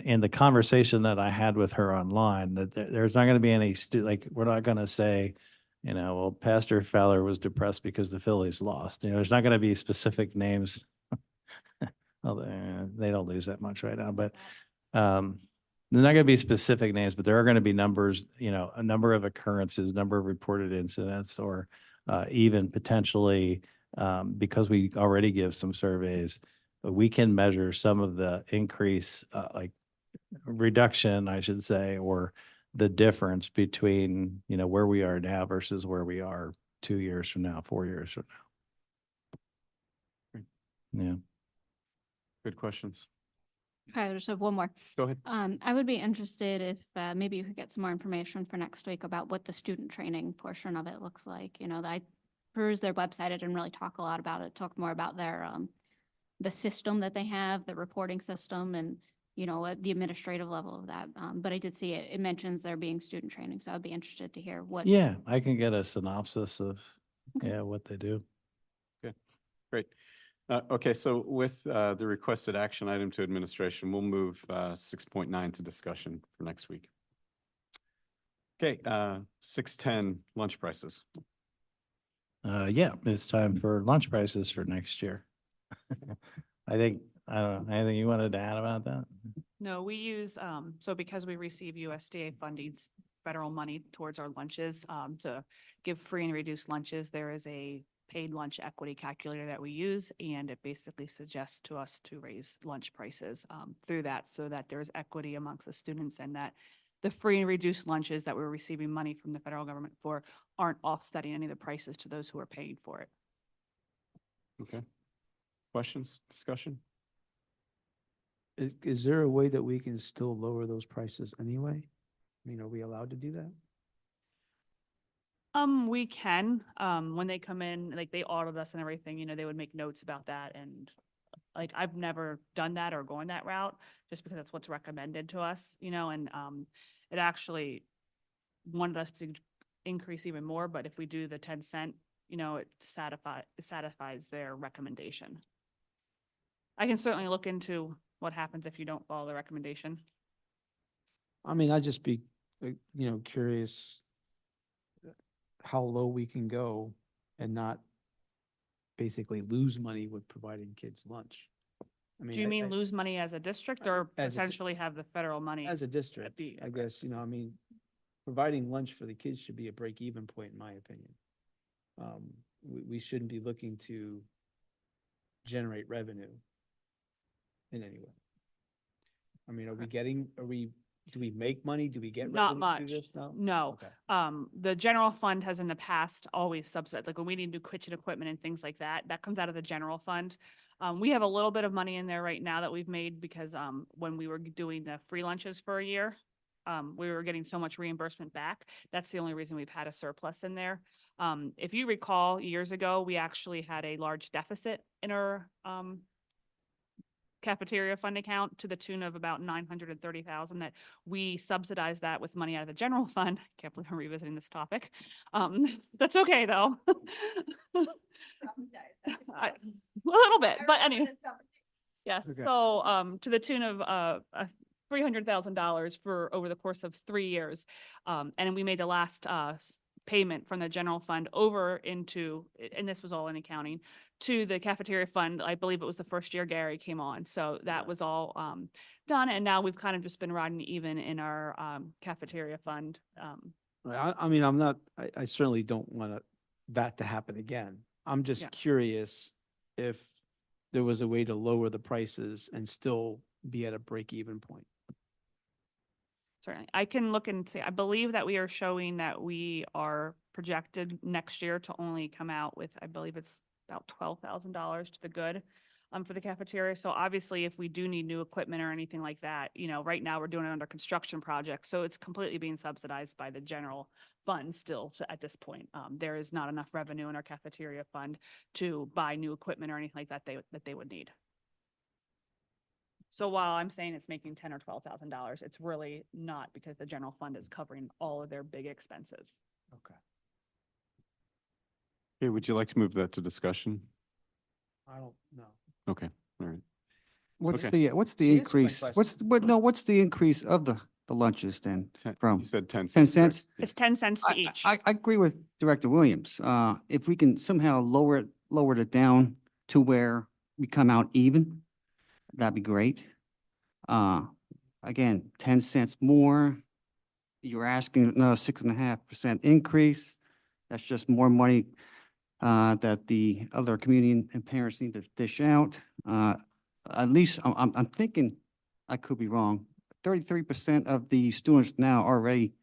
in the conversation that I had with her online, that there's not going to be any like, we're not going to say, well, Pastor Fowler was depressed because the Phillies lost. There's not going to be specific names. Well, they don't lose that much right now, but they're not going to be specific names, but there are going to be numbers, a number of occurrences, number of reported incidents, or even potentially, because we already give some surveys, we can measure some of the increase, like reduction, I should say, or the difference between, where we are now versus where we are 2 years from now, 4 years from now. Yeah. Good questions. Okay, I just have one more. Go ahead. I would be interested if maybe you could get some more information for next week about what the student training portion of it looks like. I perused their website. I didn't really talk a lot about it. Talk more about their the system that they have, the reporting system, and at the administrative level of that. But I did see it. It mentions there being student training, so I'd be interested to hear what. Yeah, I can get a synopsis of Okay. what they do. Okay, great. Okay, so with the requested action item to administration, we'll move 6.9 to discussion for next week. Okay, 6:10 lunch prices. Yeah, it's time for lunch prices for next year. I don't know, anything you wanted to add about that? No, we use, so because we receive USDA funding, federal money towards our lunches, to give free and reduced lunches, there is a paid lunch equity calculator that we use, and it basically suggests to us to raise lunch prices, through that, so that there's equity amongst the students, and that the free and reduced lunches that we're receiving money from the federal government for aren't offsetting any of the prices to those who are paying for it. Okay. Questions, discussion? Is there a way that we can still lower those prices anyway? Are we allowed to do that? We can, when they come in, like they audit us and everything, they would make notes about that, and like I've never done that or gone that route just because that's what's recommended to us, and it actually wanted us to increase even more, but if we do the 10 cent, it satisfies their recommendation. I can certainly look into what happens if you don't follow the recommendation. I'd just be, curious how low we can go and not basically lose money with providing kids lunch. Do you mean lose money as a district or As a di- potentially have the federal money? As a district, I guess, providing lunch for the kids should be a break-even point, in my opinion. We shouldn't be looking to generate revenue in any way. Do we make money? Do we get Not revenue much. through this? No? No. Okay. The general fund has in the past always subsidized, like when we need new kitchen equipment and things like that, that comes out of the general fund. We have a little bit of money in there right now that we've made because when we were doing the free lunches for a year, we were getting so much reimbursement back. That's the only reason we've had a surplus in there. If you recall, years ago, we actually had a large deficit in our cafeteria fund account to the tune of about 930,000 that we subsidized that with money out of the general fund. Can't believe I'm revisiting this topic. That's okay though. A little bit, but anyway. Yes, Okay. so to the tune of $300,000 for over the course of 3 years. And we made the last payment from the general fund over into, and this was all in accounting, to the cafeteria fund. I believe it was the first year Gary came on. So that was all done. And now we've kind of just been riding even in our cafeteria fund. I certainly don't want that to happen again. I'm just Yeah. curious if there was a way to lower the prices and still be at a break-even point. Certainly. I can look and see. I believe that we are showing that we are projected next year to only come out with, I believe it's about $12,000 to the good for the cafeteria. So obviously, if we do need new equipment or anything like that, right now we're doing it under construction projects. So it's completely being subsidized by the general fund still at this point. There is not enough revenue in our cafeteria fund to buy new equipment or anything like that they would need. So while I'm saying it's making $10,000 or $12,000, it's really not, because the general fund is covering all of their big expenses. Okay. Okay, would you like to move that to discussion? I don't know. Okay, all right. What's Okay. what's the It is my increase? question. What's the increase of the lunches then from You said 10 10 cents. correct? cents? It's 10 cents to each. I agree with Director Williams. If we can somehow lower it down to where we come out even, that'd be great. Again, 10 cents more. You're asking another 6.5% increase. That's just more money that the other community and parents need to dish out. At least I'm thinking, I could be wrong. 33% of the students now already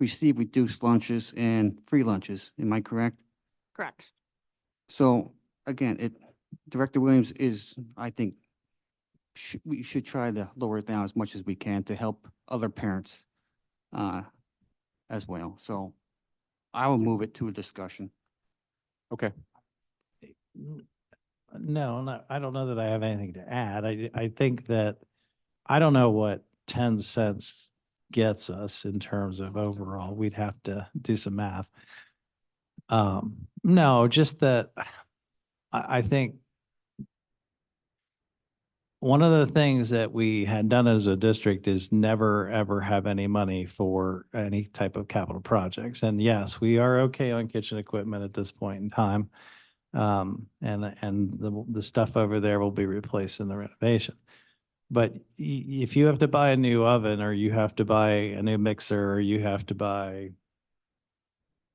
receive reduced lunches and free lunches. Am I correct? Correct. So again, Director Williams is, I think, we should try to lower it down as much as we can to help other parents as well. So I will move it to a discussion. Okay. No, I don't know that I have anything to add. I think that, I don't know what 10 cents gets us in terms of overall. We'd have to do some math. No, just that I think one of the things that we had done as a district is never, ever have any money for any type of capital projects. And yes, we are okay on kitchen equipment at this point in time. And the stuff over there will be replaced in the renovation. But if you have to buy a new oven, or you have to buy a new mixer, or you have to buy,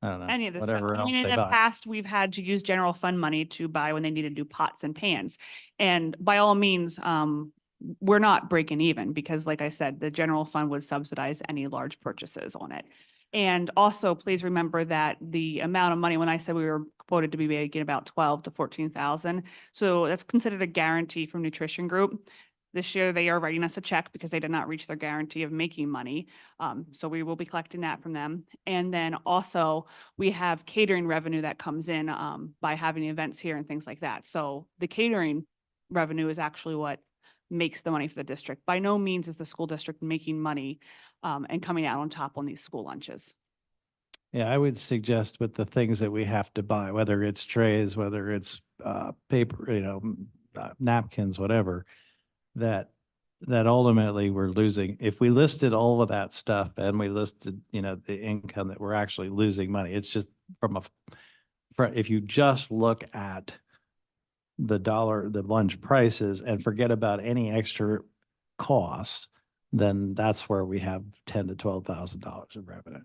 I don't know, Any of this stuff. whatever I else mean, in they the buy. past, we've had to use general fund money to buy when they needed new pots and pans. And by all means, we're not breaking even because like I said, the general fund would subsidize any large purchases on it. And also, please remember that the amount of money, when I said we were quoted to be making about 12 to 14,000, so that's considered a guarantee from Nutrition Group. This year, they are writing us a check because they did not reach their guarantee of making money. So we will be collecting that from them. And then also, we have catering revenue that comes in by having events here and things like that. So the catering revenue is actually what makes the money for the district. By no means is the school district making money and coming out on top on these school lunches. Yeah, I would suggest with the things that we have to buy, whether it's trays, whether it's paper, napkins, whatever, that ultimately we're losing. If we listed all of that stuff and we listed, the income that we're actually losing money, it's just if you just look at the lunch prices and forget about any extra costs, then that's where we have $10,000 to $12,000 of revenue.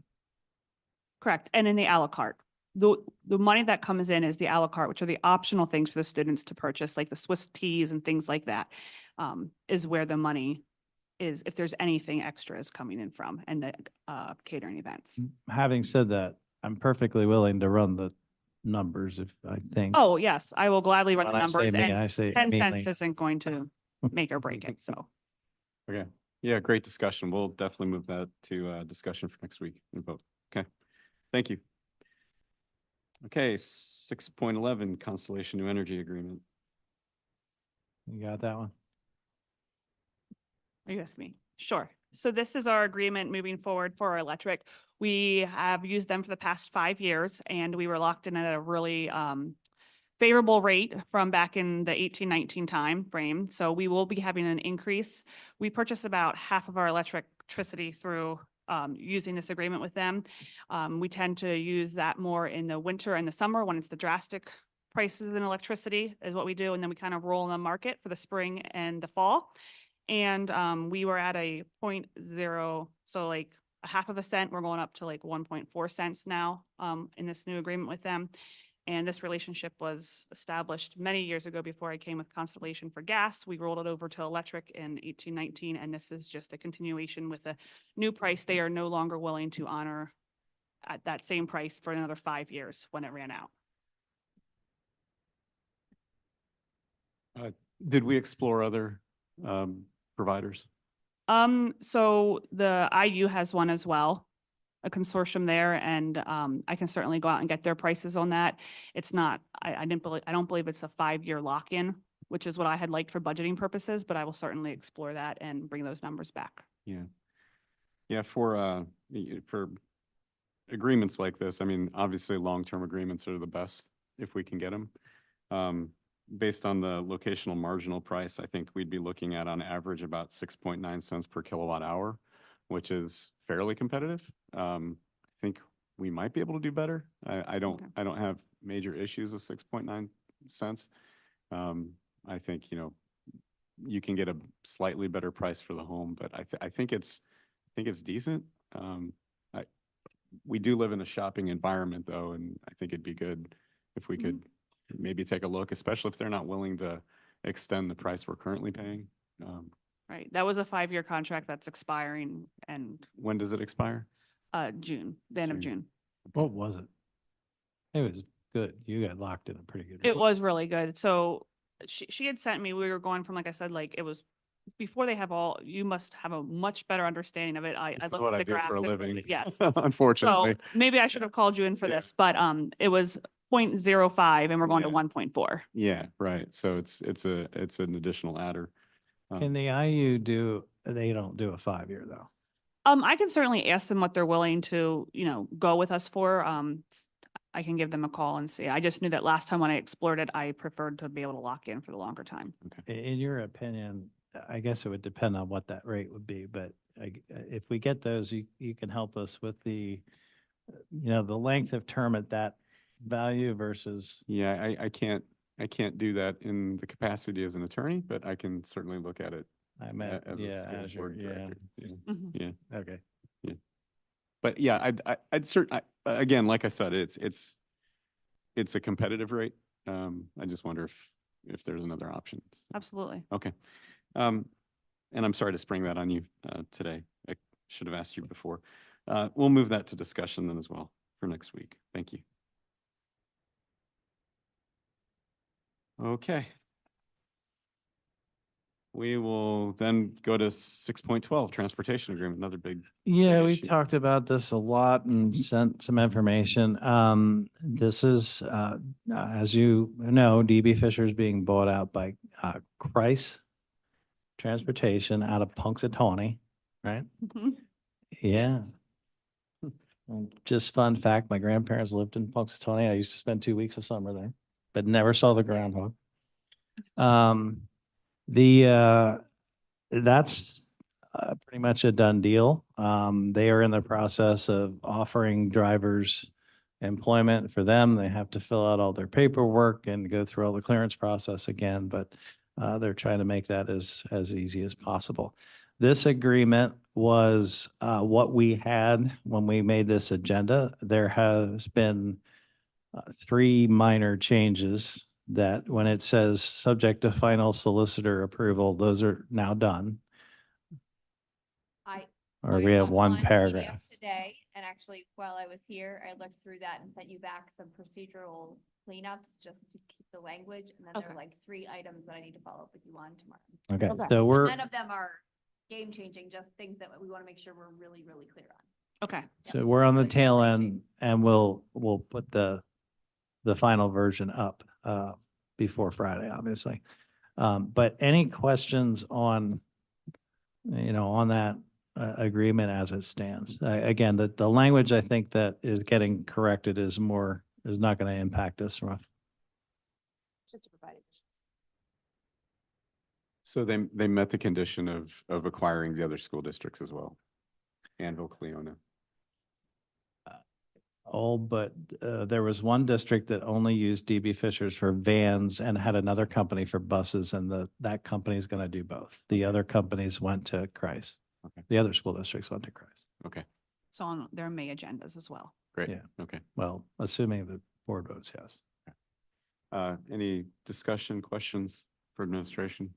Correct. And in the a la carte, the money that comes in is the a la carte, which are the optional things for the students to purchase, like the Swiss teas and things like that, is where the money is, if there's anything extra is coming in from, and the catering events. Having said that, I'm perfectly willing to run the numbers if I think. Oh, yes, I will gladly run the When I say numbers, me, and I say 10 mainly. cents isn't going to make or break it, so. Okay. Yeah, great discussion. We'll definitely move that to discussion for next week and vote. Okay. Thank you. Okay, 6.11 Constellation New Energy Agreement. You got that one? Are you asking me? Sure. So this is our agreement moving forward for our electric. We have used them for the past 5 years, and we were locked in at a really favorable rate from back in the 18-19 time frame. So we will be having an increase. We purchase about half of our electricity through using this agreement with them. We tend to use that more in the winter and the summer when it's the drastic prices in electricity is what we do. And then we kind of roll in the market for the spring and the fall. And we were at a 0.0, so like a half of a cent. We're going up to like 1.4 cents now in this new agreement with them. And this relationship was established many years ago before I came with Constellation for gas. We rolled it over to electric in 18-19, and this is just a continuation with a new price. They are no longer willing to honor at that same price for another 5 years when it ran out. Did we explore other providers? So the IU has one as well, a consortium there, and I can certainly go out and get their prices on that. It's not, I don't believe it's a 5-year lock-in, which is what I had liked for budgeting purposes, but I will certainly explore that and bring those numbers back. Yeah. Yeah, for agreements like this, I mean, obviously, long-term agreements are the best if we can get them. based on the locational marginal price, I think we'd be looking at on average about 6.9 cents per kilowatt hour, which is fairly competitive. I think we might be able to do better. I don't have major issues with 6.9 cents. I think, you can get a slightly better price for the home, but I think it's decent. We do live in a shopping environment though, and I think it'd be good if we could maybe take a look, especially if they're not willing to extend the price we're currently paying. Right. That was a 5-year contract that's expiring and When does it expire? June, the end of June. What was it? It was good. You got locked in a pretty good. It was really good. So she had sent me, we were going from, like I said, like it was before they have all, you must have a much better understanding of it. I This is looked what at I the do graph. for a it living. really- Yes. Unfortunately. So maybe I should have called you in for Yeah. this, but it was 0.05 and we're going to Yeah. 1.4. Yeah, right. So it's an additional adder. Can the IU do, they don't do a 5-year though. I can certainly ask them what they're willing to, go with us for. I can give them a call and see. I just knew that last time when I explored it, I preferred to be able to lock in for the longer time. In your opinion, I guess it would depend on what that rate would be, but if we get those, you can help us with the length of term at that value versus, Yeah, I can't do that in the capacity as an attorney, but I can certainly look at it. I meant, as a yeah, school as your, board yeah, director. Yeah, Mhm. yeah. okay. But yeah, again, like I said, it's a competitive rate. I just wonder if there's another option. Absolutely. Okay. And I'm sorry to spring that on you today. I should have asked you before. We'll move that to discussion then as well for next week. Thank you. Okay. We will then go to 6.12, transportation agreement, another big. Yeah, we issue. talked about this a lot and sent some information. This is, as you know, DB Fisher is being bought out by Christ Transportation out of Punxsutawney, right? Mhm. Yeah. And just fun fact, my grandparents lived in Punxsutawney. I used to spend 2 weeks of summer there, but never saw the groundhog. That's pretty much a done deal. They are in the process of offering drivers employment for them. They have to fill out all their paperwork and go through all the clearance process again, but they're trying to make that as easy as possible. This agreement was what we had when we made this agenda. There has been 3 minor changes that when it says subject to final solicitor approval, those are now done. I Or learned we have of one PDF paragraph. Today, and actually while I was here, I looked through that and sent you back some procedural cleanups just to keep the language. And then there are Okay. like 3 items that I need to follow up with you on tomorrow. Okay, Okay. so we're, None of them are game changing, just things that we want to make sure we're really, really clear on. Okay. so we're on the So it's tail really end and we'll put the final version up before Friday, obviously. But any questions on, on that agreement as it stands? Again, the language I think that is getting corrected is not going to impact us from a. Just to provide additions. So they met the condition of acquiring the other school districts as well. Anvil, Cleona. Oh, but there was one district that only used DB Fishers for vans and had another company for buses, and that company is going to do both. The other companies went to Christ. Okay. The other school districts went to Christ. Okay, So on their May agendas as well. great. Yeah. Okay. Well, assuming the board votes yes. Any discussion, questions for administration?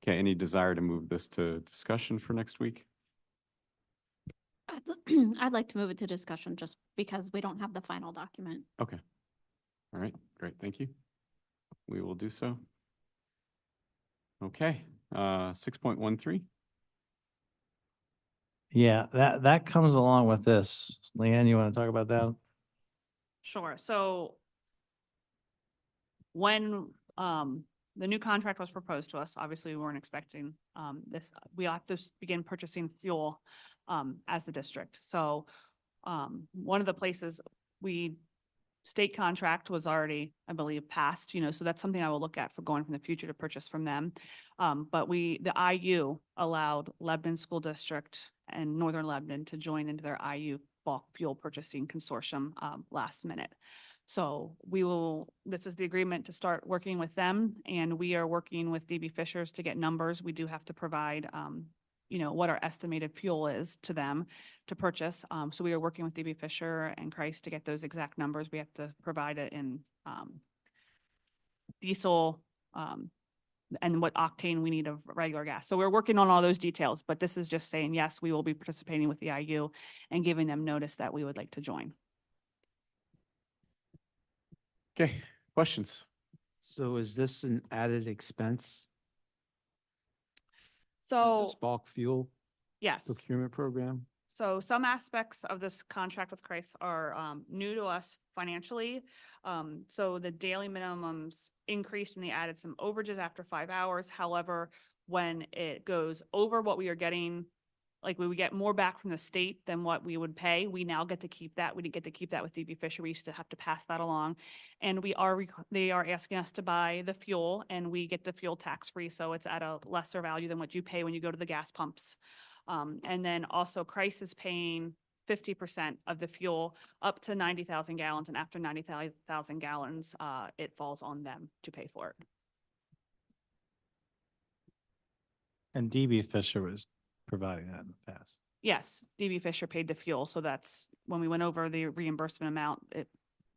Okay, any desire to move this to discussion for next week? I'd like to move it to discussion just because we don't have the final document. Okay. All right, great, thank you. We will do so. Okay, 6.13. Yeah, that comes along with this. Leanne, you want to talk about that? Sure. So when the new contract was proposed to us, obviously we weren't expecting this. We have to begin purchasing fuel as the district. So one of the places we state contract was already, I believe, passed, so that's something I will look at for going from the future to purchase from them. But the IU allowed Lebanon School District and Northern Lebanon to join into their IU bulk fuel purchasing consortium, last minute. So this is the agreement to start working with them, and we are working with DB Fishers to get numbers. We do have to provide, what our estimated fuel is to them to purchase. So we are working with DB Fisher and Christ to get those exact numbers. We have to provide it in, diesel, and what octane we need of regular gas. So we're working on all those details, but this is just saying, yes, we will be participating with the IU and giving them notice that we would like to join. Okay, questions? So is this an added expense? So, This bulk fuel yes. procurement program? So some aspects of this contract with Christ are new to us financially. So the daily minimums increased and they added some overages after 5 hours. However, when it goes over what we are getting, like we would get more back from the state than what we would pay, we now get to keep that. We didn't get to keep that with DB Fisher. We used to have to pass that along. And they are asking us to buy the fuel, and we get the fuel tax-free. So it's at a lesser value than what you pay when you go to the gas pumps. And then also Christ is paying 50% of the fuel up to 90,000 gallons. And after 90,000 gallons, it falls on them to pay for it. And DB Fisher was providing that in the past. Yes, DB Fisher paid the fuel. So that's when we went over the reimbursement amount,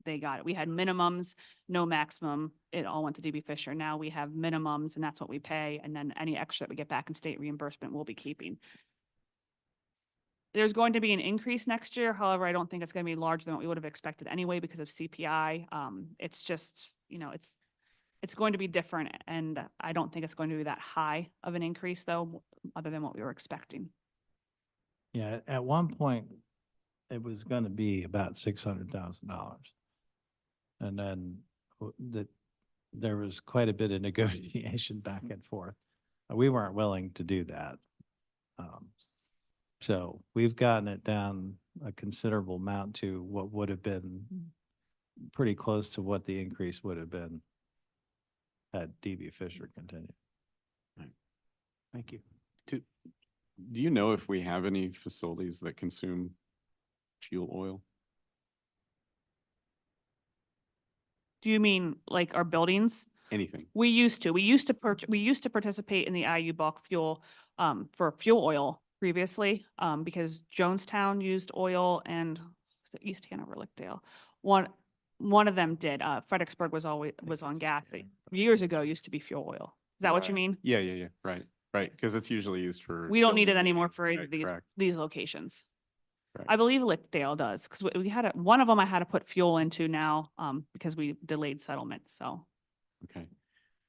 they got it. We had minimums, no maximum. It all went to DB Fisher. Now we have minimums, and that's what we pay. And then any extra that we get back in state reimbursement, we'll be keeping. There's going to be an increase next year. However, I don't think it's going to be larger than what we would have expected anyway because of CPI. It's just, it's going to be different, and I don't think it's going to be that high of an increase though, other than what we were expecting. Yeah, at one point, it was going to be about $600,000. And then there was quite a bit of negotiation back and forth. We weren't willing to do that. So we've gotten it down a considerable amount to what would have been pretty close to what the increase would have been had DB Fisher continued. Thank you. Do you know if we have any facilities that consume fuel oil? Do you mean like our buildings? Anything? We used to participate in the IU bulk fuel, for fuel oil previously, because Jonestown used oil and was it East Hanover, Lickdale. One of them did. Fredericksburg was on gas. Years ago, used to be fuel oil. Is that what you mean? Yeah. Right. Because it's usually used for. We don't need it anymore for Right, either of correct. these locations. Correct. I believe Lickdale does, because we had one of them I had to put fuel into now, because we delayed settlement, so. Okay.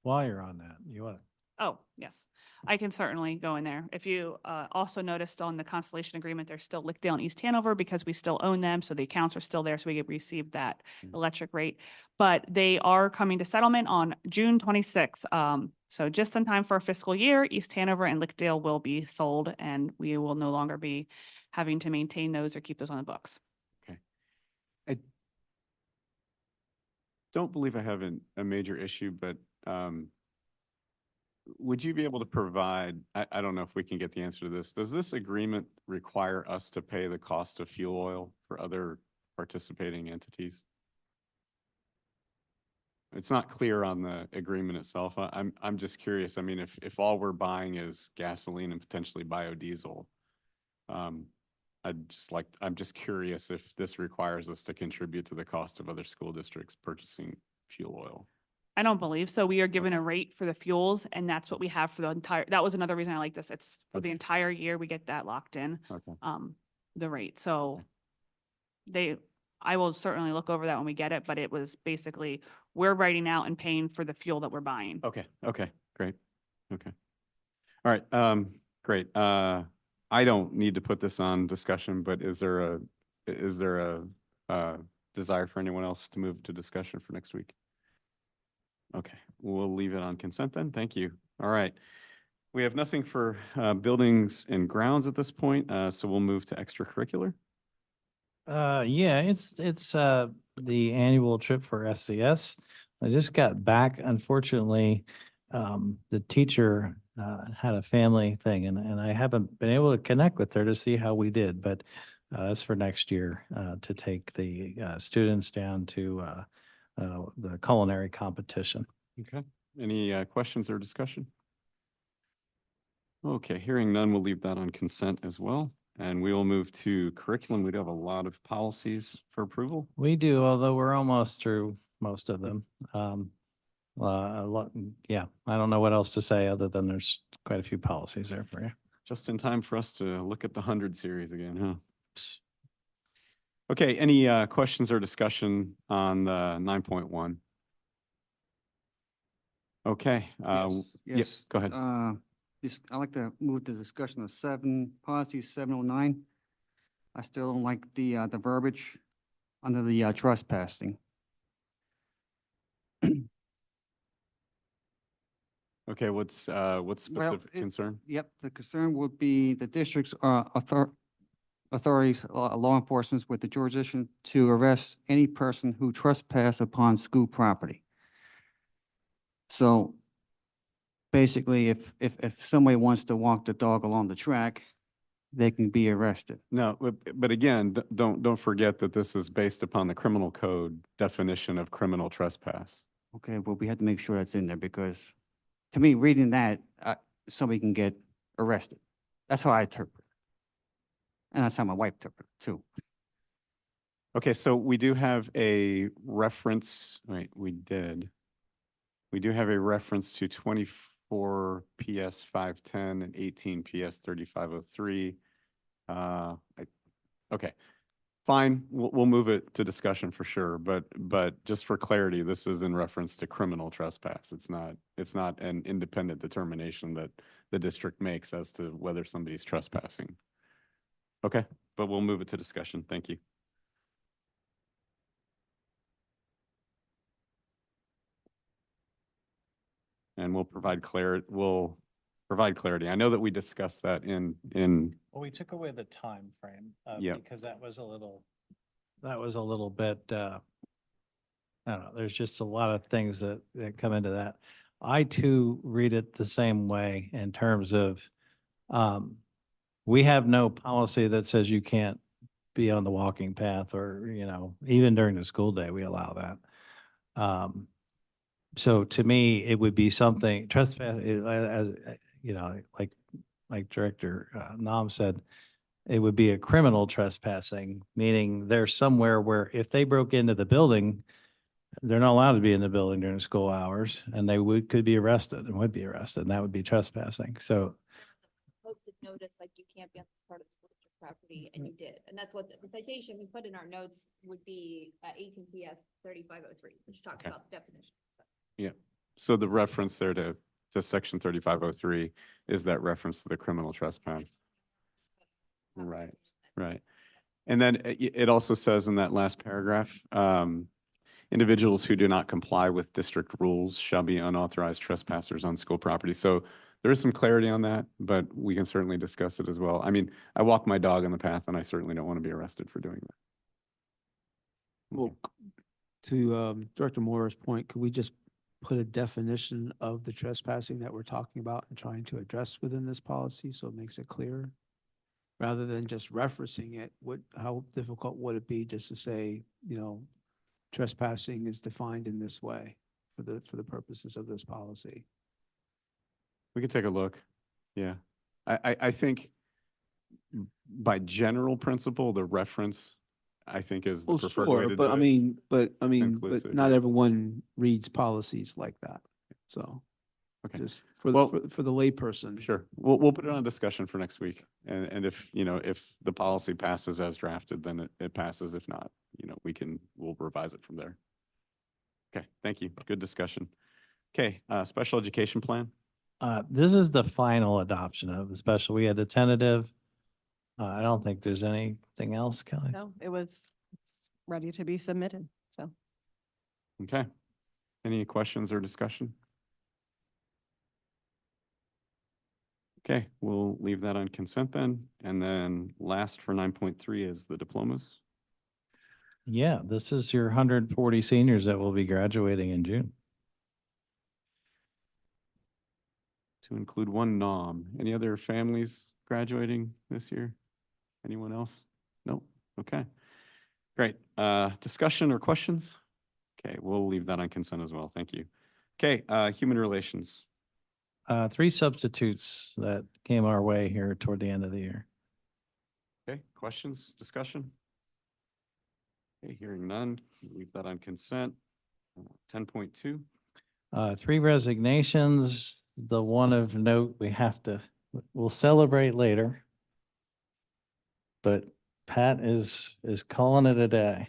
While you're on that, you want Oh, yes, I can certainly go in there. If you also noticed on the Constellation agreement, there's still Lickdale and East Hanover because we still own them, so the accounts are still there, so we received that electric rate. But they are coming to settlement on June 26th. So just in time for a fiscal year, East Hanover and Lickdale will be sold, and we will no longer be having to maintain those or keep those on the books. Okay. I don't believe I have a major issue, but would you be able to provide, I don't know if we can get the answer to this. Does this agreement require us to pay the cost of fuel oil for other participating entities? It's not clear on the agreement itself. I'm just curious. I mean, if all we're buying is gasoline and potentially biodiesel, I'm just curious if this requires us to contribute to the cost of other school districts purchasing fuel oil. I don't believe so. We are given a rate for the fuels, and that's what we have for the entire, that was another reason I like this. It's for the entire year, we get that locked in, Okay. the rate. So I will certainly look over that when we get it, but it was basically, we're writing out and paying for the fuel that we're buying. Okay, great. Okay. All right, great. I don't need to put this on discussion, but is there a desire for anyone else to move to discussion for next week? Okay, we'll leave it on consent then. Thank you. All right. We have nothing for buildings and grounds at this point, so we'll move to extracurricular. Yeah, it's the annual trip for FCS. I just got back. Unfortunately, the teacher had a family thing and I haven't been able to connect with her to see how we did, but that's for next year to take the students down to the culinary competition. Okay. Any questions or discussion? Okay, hearing none, we'll leave that on consent as well. And we will move to curriculum. We do have a lot of policies for approval. We do, although we're almost through most of them. A lot, yeah, I don't know what else to say other than there's quite a few policies there for you. Just in time for us to look at the 100 series again, huh? Okay, any questions or discussion on the 9.1? Okay. Yes. Go ahead. I'd like to move the discussion of policy 709. I still don't like the verbiage under the trespassing. Okay, what's Well, specific concern? Yep, the concern would be the district's authorities, law enforcement with the jurisdiction to arrest any person who trespass upon school property. So basically, if somebody wants to walk the dog along the track, they can be arrested. No, but again, don't forget that this is based upon the criminal code definition of criminal trespass. Okay, well, we have to make sure that's in there because to me, reading that, somebody can get arrested. That's how I interpret it. And that's how my wife interprets it too. Okay, so we do have a reference, wait, we do have a reference to 24 PS 510 and 18 PS 3503. Okay, fine, we'll move it to discussion for sure, but just for clarity, this is in reference to criminal trespass. It's not an independent determination that the district makes as to whether somebody's trespassing. Okay, but we'll move it to discussion. Thank you. And we'll provide clarity. I know that we discussed that in Well, we took away the time frame Yep. because that was a little bit, I don't know, there's just a lot of things that come into that. I too read it the same way in terms of, we have no policy that says you can't be on the walking path or, even during the school day, we allow that. So to me, it would be something trespass, as, like Director Nam said, it would be a criminal trespassing, meaning they're somewhere where if they broke into the building, they're not allowed to be in the building during school hours and they could be arrested and would be arrested and that would be trespassing. So Posted notice, like you can't be on this part of the school district property, and you did. And that's what the citation we put in our notes would be 18 PS 3503, which talks Okay. about the definition. Yeah. So the reference there to section 3503 is that reference to the criminal trespass. Right. Right. And then it also says in that last paragraph, individuals who do not comply with district rules shall be unauthorized trespassers on school property. So there is some clarity on that, but we can certainly discuss it as well. I mean, I walk my dog on the path and I certainly don't want to be arrested for doing that. Well, to Director Moore's point, could we just put a definition of the trespassing that we're talking about and trying to address within this policy so it makes it clearer? Rather than just referencing it, how difficult would it be just to say, trespassing is defined in this way for the purposes of this policy? We could take a look. Yeah. I think by general principle, the reference, I think, is the Well, preferred way sure, to but do I it. mean, but Inclusive, not yeah. everyone reads policies like that. So Okay. just Well- for the layperson. Sure. We'll put it on discussion for next week. And if, if the policy passes as drafted, then it passes. If not, we'll revise it from there. Okay, thank you. Good discussion. Okay, special education plan. this is the final adoption of the special. We had a tentative. I don't think there's anything else, Kelly. No, it's ready to be submitted, so. Okay. Any questions or discussion? Okay, we'll leave that on consent then. And then last for 9.3 is the diplomas. Yeah, this is your 140 seniors that will be graduating in June. To include one nom. Any other families graduating this year? Anyone else? Nope. Okay. Great. Discussion or questions? Okay, we'll leave that on consent as well. Thank you. Okay, human relations. 3 substitutes that came our way here toward the end of the year. Okay, questions, discussion? Okay, hearing none, leave that on consent. 10.2. 3 resignations. The one of note we'll celebrate later. But Pat is calling it a day.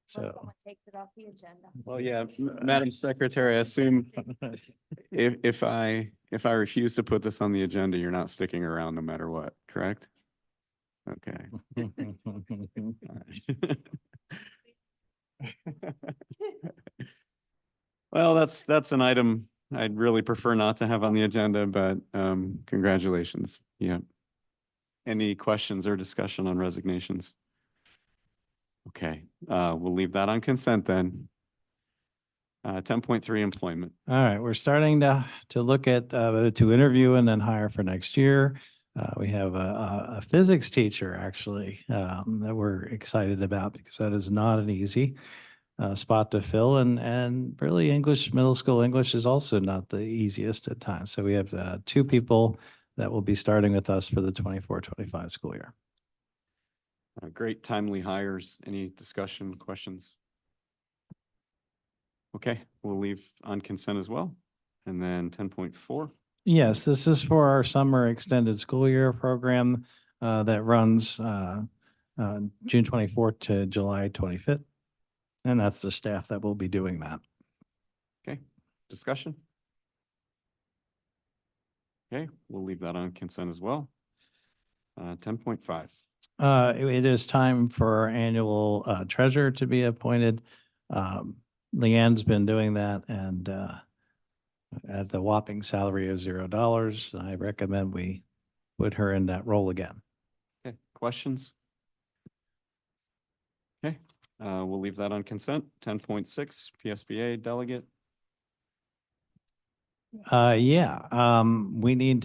So, Takes it off the agenda. Well, yeah, Madam Secretary, I assume if I refuse to put this on the agenda, you're not sticking around no matter what, correct? Okay. Well, that's an item I'd really prefer not to have on the agenda, but congratulations. Yeah. Any questions or discussion on resignations? Okay, we'll leave that on consent then. 10.3 employment. all right, we're starting to look at to interview and then hire for next year. We have a physics teacher actually that we're excited about because that is not an easy spot to fill, and really English, middle school English is also not the easiest at times. So we have 2 people that will be starting with us for the 24-25 school year. Great timely hires. Any discussion, questions? Okay, we'll leave on consent as well. And then 10.4. Yes, this is for our summer extended school year program that runs June 24th to July 25th. And that's the staff that will be doing that. Okay, discussion? Okay, we'll leave that on consent as well. 10.5. It is time for our annual treasurer to be appointed. Leanne's been doing that and at the whopping salary of $0. I recommend we put her in that role again. Okay, questions? Okay, we'll leave that on consent. 10.6, PSBA delegate. We need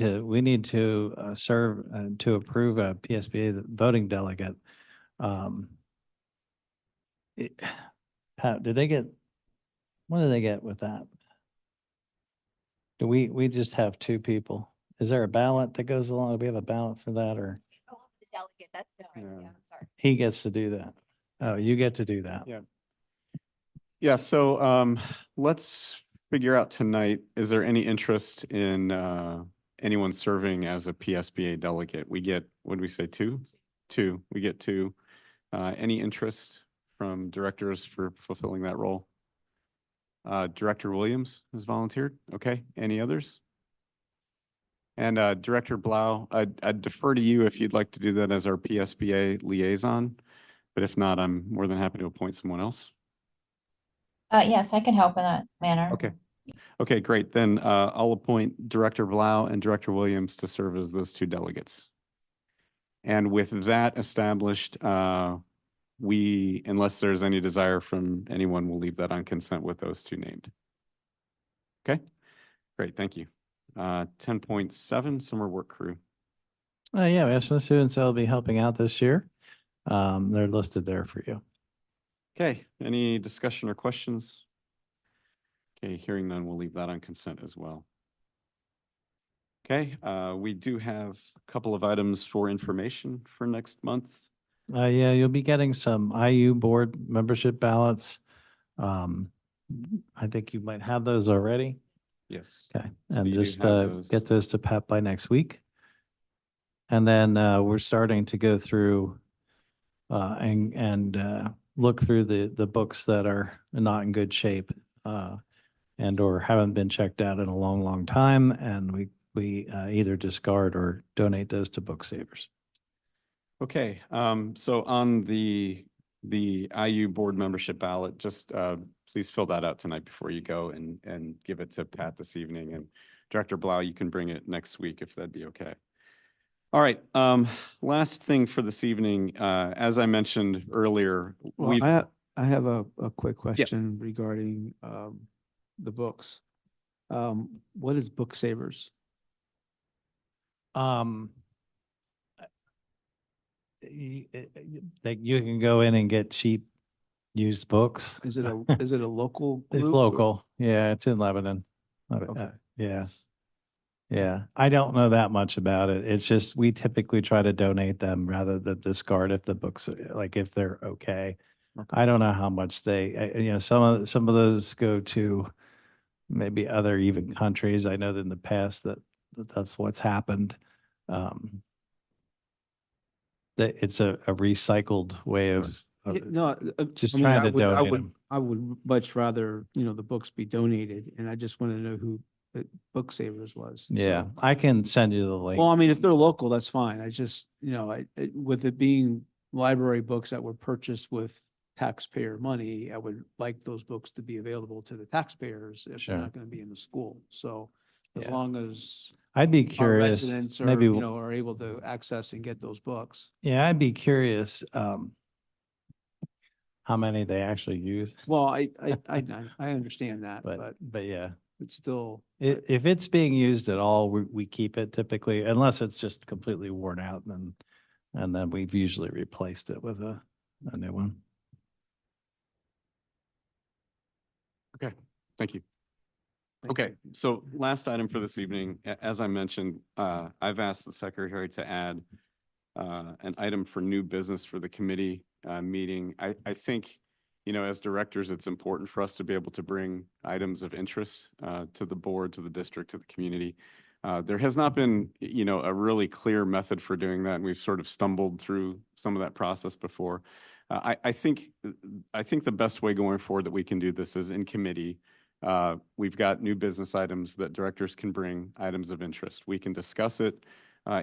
to serve to approve a PSBA voting delegate. Pat, what did they get with that? Do we just have 2 people? Is there a ballot that goes along? Do we have a ballot for that, or Oh, the delegate, that's different. Yeah. Yeah, I'm sorry. he gets to do that? Oh, you get to do that. Yeah. Yeah, so let's figure out tonight, is there any interest in anyone serving as a PSBA delegate? We get, what did we say, 2? 2, we get 2. Any interest from directors for fulfilling that role? Director Williams has volunteered. Okay, any others? And Director Blau, I'd defer to you if you'd like to do that as our PSBA liaison. But if not, I'm more than happy to appoint someone else. Yes, I can help in that manner. Okay. Okay, great. Then I'll appoint Director Blau and Director Williams to serve as those 2 delegates. And with that established, unless there's any desire from anyone, we'll leave that on consent with those 2 named. Okay, great, thank you. 10.7, summer work crew. Yeah, we have some students that will be helping out this year. They're listed there for you. Okay, any discussion or questions? Okay, hearing none, we'll leave that on consent as well. Okay, we do have a couple of items for information for next month. Yeah, you'll be getting some IU board membership ballots. I think you might have those already. Yes. Okay, So and you do just have those. get those to Pat by next week. And then we're starting to go through and look through the books that are not in good shape and or haven't been checked out in a long, long time. And we either discard or donate those to book savers. Okay, so on the IU board membership ballot, just please fill that out tonight before you go and give it to Pat this evening. And Director Blau, you can bring it next week if that'd be okay. All right, last thing for this evening, as I mentioned earlier, Well, we've, I have a quick question regarding the books. What is Book Savers? Um, like you can go in and get cheap used books. Is it a local It's group? local. Yeah, it's in Lebanon. Okay. Yeah. Yeah. I don't know that much about it. It's just, we typically try to donate them rather than discard if the books, like if they're okay. I don't know how much some of those go to maybe other even countries. I know that in the past that's what's happened. That it's a recycled way of No, just I mean, trying to donate them. I would much rather, the books be donated, and I just want to know who Book Savers was. Yeah, So- I can send you the link. Well, I mean, if they're local, that's fine. I just, with it being library books that were purchased with taxpayer money, I would like those books to be available to the taxpayers if Sure. they're not going to be in the school. So as Yeah. long as I'd be our curious, residents are, maybe, are able to access and get those books. yeah, I'd be curious, how many they actually use, Well, I understand that, but yeah. it's still. If it's being used at all, we keep it typically, unless it's just completely worn out, and then we've usually replaced it with a new one. okay, thank you. Okay, so last item for this evening, as I mentioned, I've asked the secretary to add an item for new business for the committee meeting. I think, as directors, it's important for us to be able to bring items of interest to the board, to the district, to the community. There has not been, a really clear method for doing that, and we've sort of stumbled through some of that process before. I think the best way going forward that we can do this is in committee. We've got new business items that directors can bring, items of interest. We can discuss it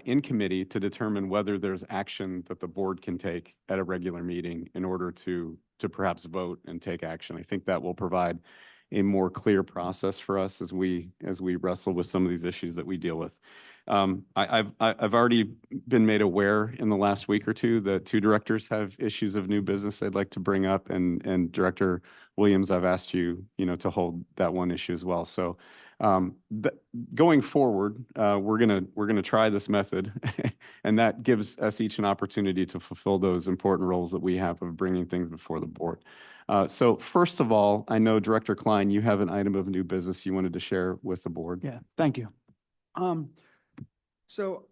in committee to determine whether there's action that the board can take at a regular meeting in order to perhaps vote and take action. I think that will provide a more clear process for us as we wrestle with some of these issues that we deal with. I've already been made aware in the last week or two that two directors have issues of new business they'd like to bring up, and Director Williams, I've asked you, to hold that one issue as well. So going forward, we're gonna try this method, and that gives us each an opportunity to fulfill those important roles that we have of bringing things before the board. So first of all, I know Director Klein, you have an item of new business you wanted to share with the board. Yeah, thank you. So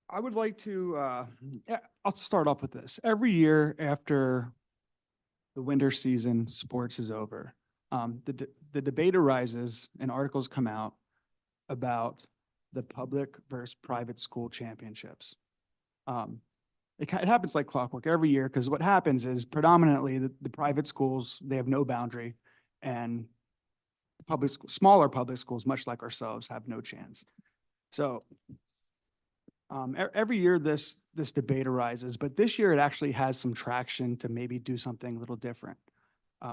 I would like to, I'll start off with this. Every year after the winter season, sports is over, the debate arises and articles come out about the public versus private school championships. It happens like clockwork every year, because what happens is predominantly the private schools, they have no boundary, and smaller public schools, much like ourselves, have no chance. So every year this debate arises, but this year it actually has some traction to maybe do something a little different.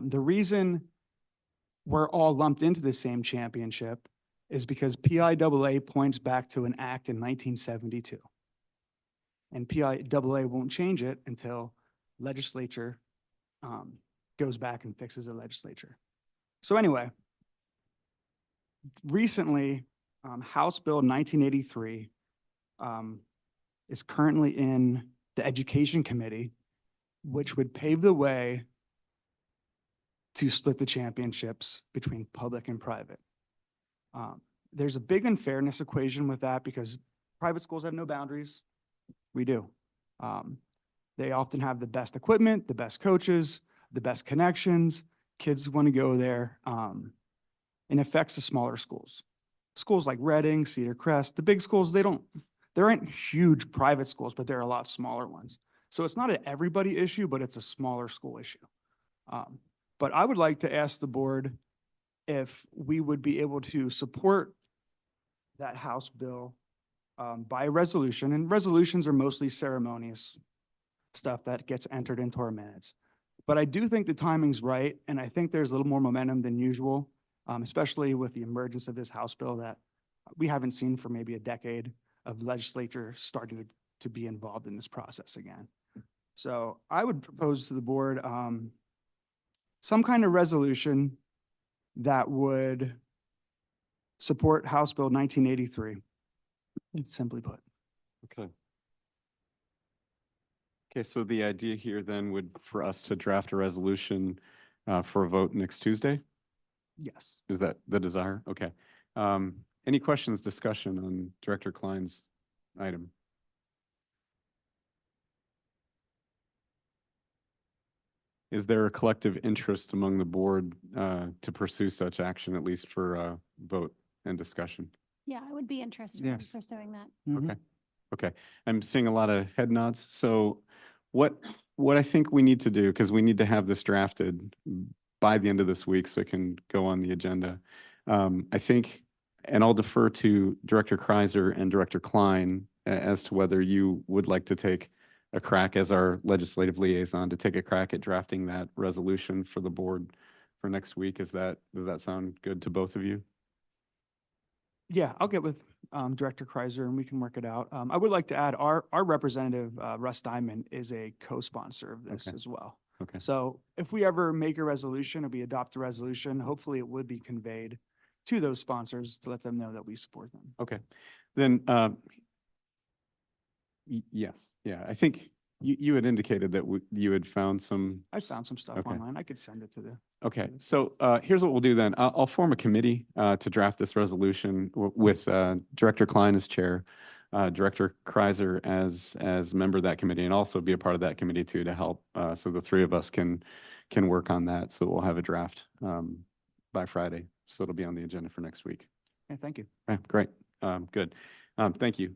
The reason we're all lumped into the same championship is because PIAA points back to an act in 1972. And PIAA won't change it until legislature goes back and fixes the legislature. So anyway, recently, House Bill 1983 is currently in the Education Committee, which would pave the way to split the championships between public and private. There's a big unfairness equation with that, because private schools have no boundaries. We do. They often have the best equipment, the best coaches, the best connections. Kids want to go there. It affects the smaller schools. Schools like Reading, Cedar Crest, the big schools, there aren't huge private schools, but there are a lot smaller ones. So it's not an everybody issue, but it's a smaller school issue. But I would like to ask the board if we would be able to support that House bill by resolution. And resolutions are mostly ceremonious stuff that gets entered into our minutes. But I do think the timing's right, and I think there's a little more momentum than usual, especially with the emergence of this House bill that we haven't seen for maybe a decade, of legislature starting to be involved in this process again. So I would propose to the board some kind of resolution that would support House Bill 1983, simply put. Okay. Okay, so the idea here then would, for us to draft a resolution for a vote next Tuesday? Yes. Is that the desire? Okay. Any questions, discussion on Director Klein's item? Is there a collective interest among the board to pursue such action, at least for a vote and discussion? Yeah, I would be interested in Yes. pursuing that. Mhm. Okay. Okay. I'm seeing a lot of head nods. So what I think we need to do, because we need to have this drafted by the end of this week so it can go on the agenda. I think, and I'll defer to Director Kreiser and Director Klein as to whether you would like to take a crack as our legislative liaison to take a crack at drafting that resolution for the board for next week. Does that sound good to both of you? Yeah, I'll get with Director Kreiser and we can work it out. I would like to add our representative, Russ Diamond, is a co-sponsor of this Okay. as well. Okay. So if we ever make a resolution or we adopt a resolution, hopefully it would be conveyed to those sponsors to let them know that we support them. Okay. Then, yes, yeah, I think you had indicated that you had found some. I found some stuff Okay. online. I could send it to the. Okay, so here's what we'll do then. I'll form a committee to draft this resolution with Director Klein as chair, Director Kreiser as member of that committee, and also be a part of that committee too to help. So the three of us can work on that. So we'll have a draft by Friday. So it'll be on the agenda for next week. Yeah, thank you. Okay, great. Good. Thank you.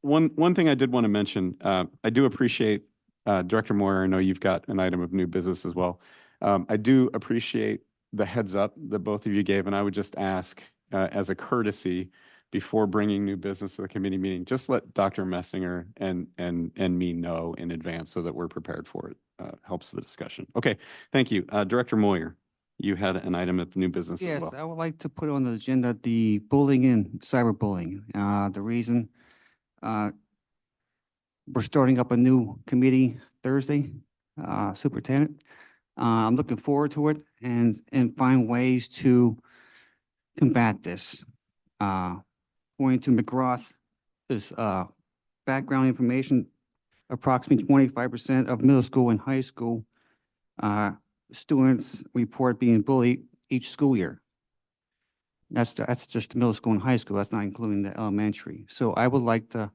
One thing I did want to mention, I do appreciate Director Moyer. I know you've got an item of new business as well. I do appreciate the heads up that both of you gave, and I would just ask as a courtesy before bringing new business to the committee meeting, just let Dr. Messinger and me know in advance so that we're prepared for it. Helps the discussion. Okay, thank you. Director Moyer, you had an item of new business as Yes, well. I would like to put on the agenda the bullying and cyberbullying. The reason, we're starting up a new committee Thursday, superintendent. I'm looking forward to it and find ways to combat this. According to McGrath, this background information, approximately 25% of middle school and high school students report being bullied each school year. That's just the middle school and high school. That's not including the elementary. So I would like to,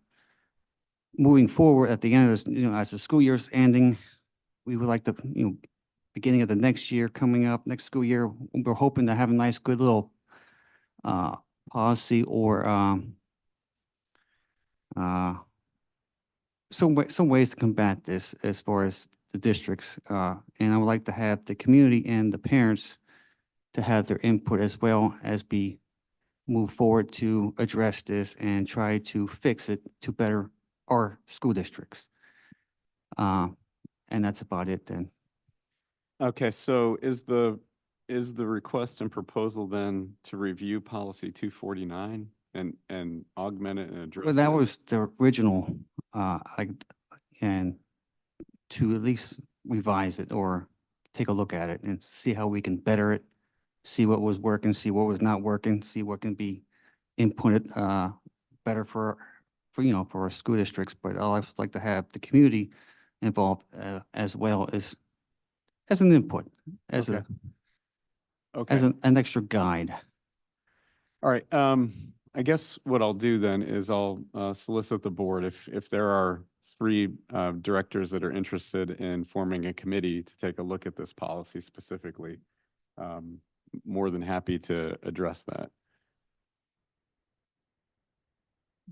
moving forward at the end of this, as the school year's ending, we would like to, beginning of the next year coming up, next school year, we're hoping to have a nice, good little policy or some ways to combat this as far as the districts. And I would like to have the community and the parents to have their input as well as we move forward to address this and try to fix it to better our school districts. And that's about it then. Okay, so is the request and proposal then to review policy 249 and augment it and address? Well, that it? was the original, and to at least revise it or take a look at it and see how we can better it, see what was working, see what was not working, see what can be inputted better for our school districts. But I'd also like to have the community involved as well as an input, as Okay. an extra guide. All right, I guess what I'll do then is I'll solicit the board if there are three directors that are interested in forming a committee to take a look at this policy specifically. More than happy to address that.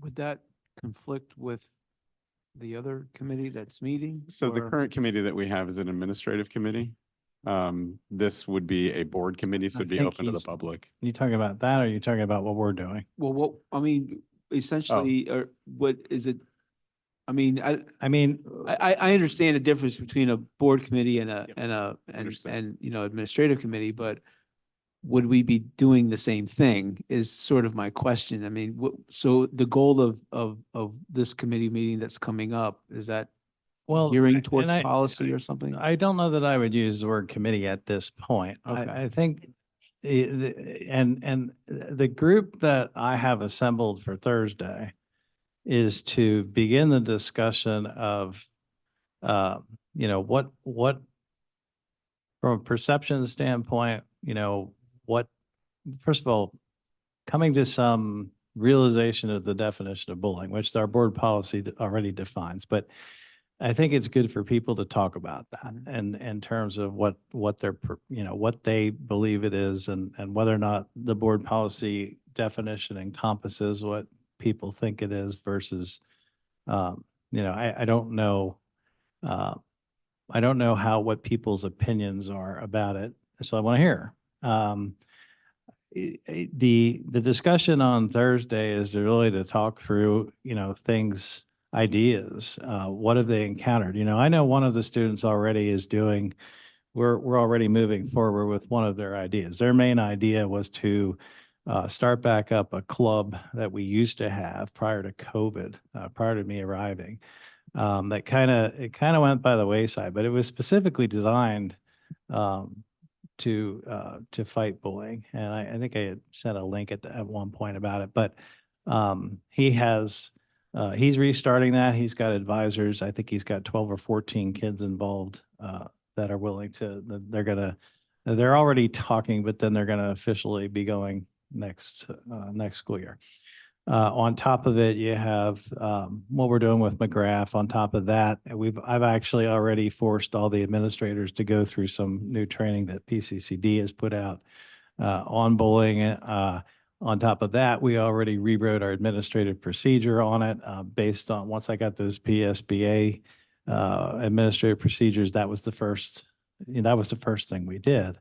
Would that conflict with the other committee that's meeting? So the or- current committee that we have is an administrative committee. This would be a board committee, so I it'd be think open to the he's- public. You talking about that or are you talking about what we're doing? Well, I mean, essentially, or what is it? I mean, I mean, I understand the difference between a board committee and Yep. and Understood. administrative committee, but would we be doing the same thing is sort of my question. I mean, so the goal of this committee meeting that's coming up, is that Well, gearing and towards policy or something? I don't know that I would use the word committee at this point. Okay. I think, and the group that I have assembled for Thursday is to begin the discussion of, what, from a perception standpoint, what, first of all, coming to some realization of the definition of bullying, which our board policy already defines, but I think it's good for people to talk about that and in terms of what they're, what they believe it is and whether or not the board policy definition encompasses what people think it is versus, I don't know. I don't know what people's opinions are about it. So I want to hear. The discussion on Thursday is really to talk through, things, ideas. What have they encountered? I know one of the students already is doing, we're already moving forward with one of their ideas. Their main idea was to start back up a club that we used to have prior to COVID, prior to me arriving. That it kind of went by the wayside, but it was specifically designed to fight bullying. And I think I had sent a link at one point about it, but he's restarting that. He's got advisors. I think he's got 12 or 14 kids involved that are willing to, they're already talking, but then they're going to officially be going next school year. On top of it, you have what we're doing with McGrath. On top of that, I've actually already forced all the administrators to go through some new training that PCCD has put out on bullying. On top of that, we already rewrote our administrative procedure on it based on, once I got those PSBA administrative procedures, that was the first thing we did.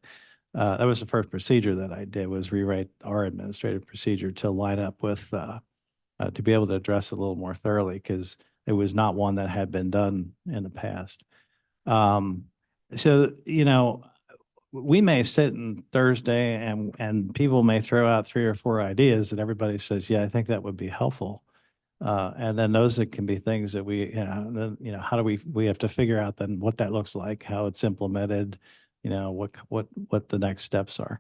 That was the first procedure that I did, was rewrite our administrative procedure to line up with, to be able to address it a little more thoroughly, because it was not one that had been done in the past. So, we may sit in Thursday and people may throw out 3 or 4 ideas and everybody says, yeah, I think that would be helpful. And then those that can be things that how do we have to figure out then what that looks like, how it's implemented, what the next steps are.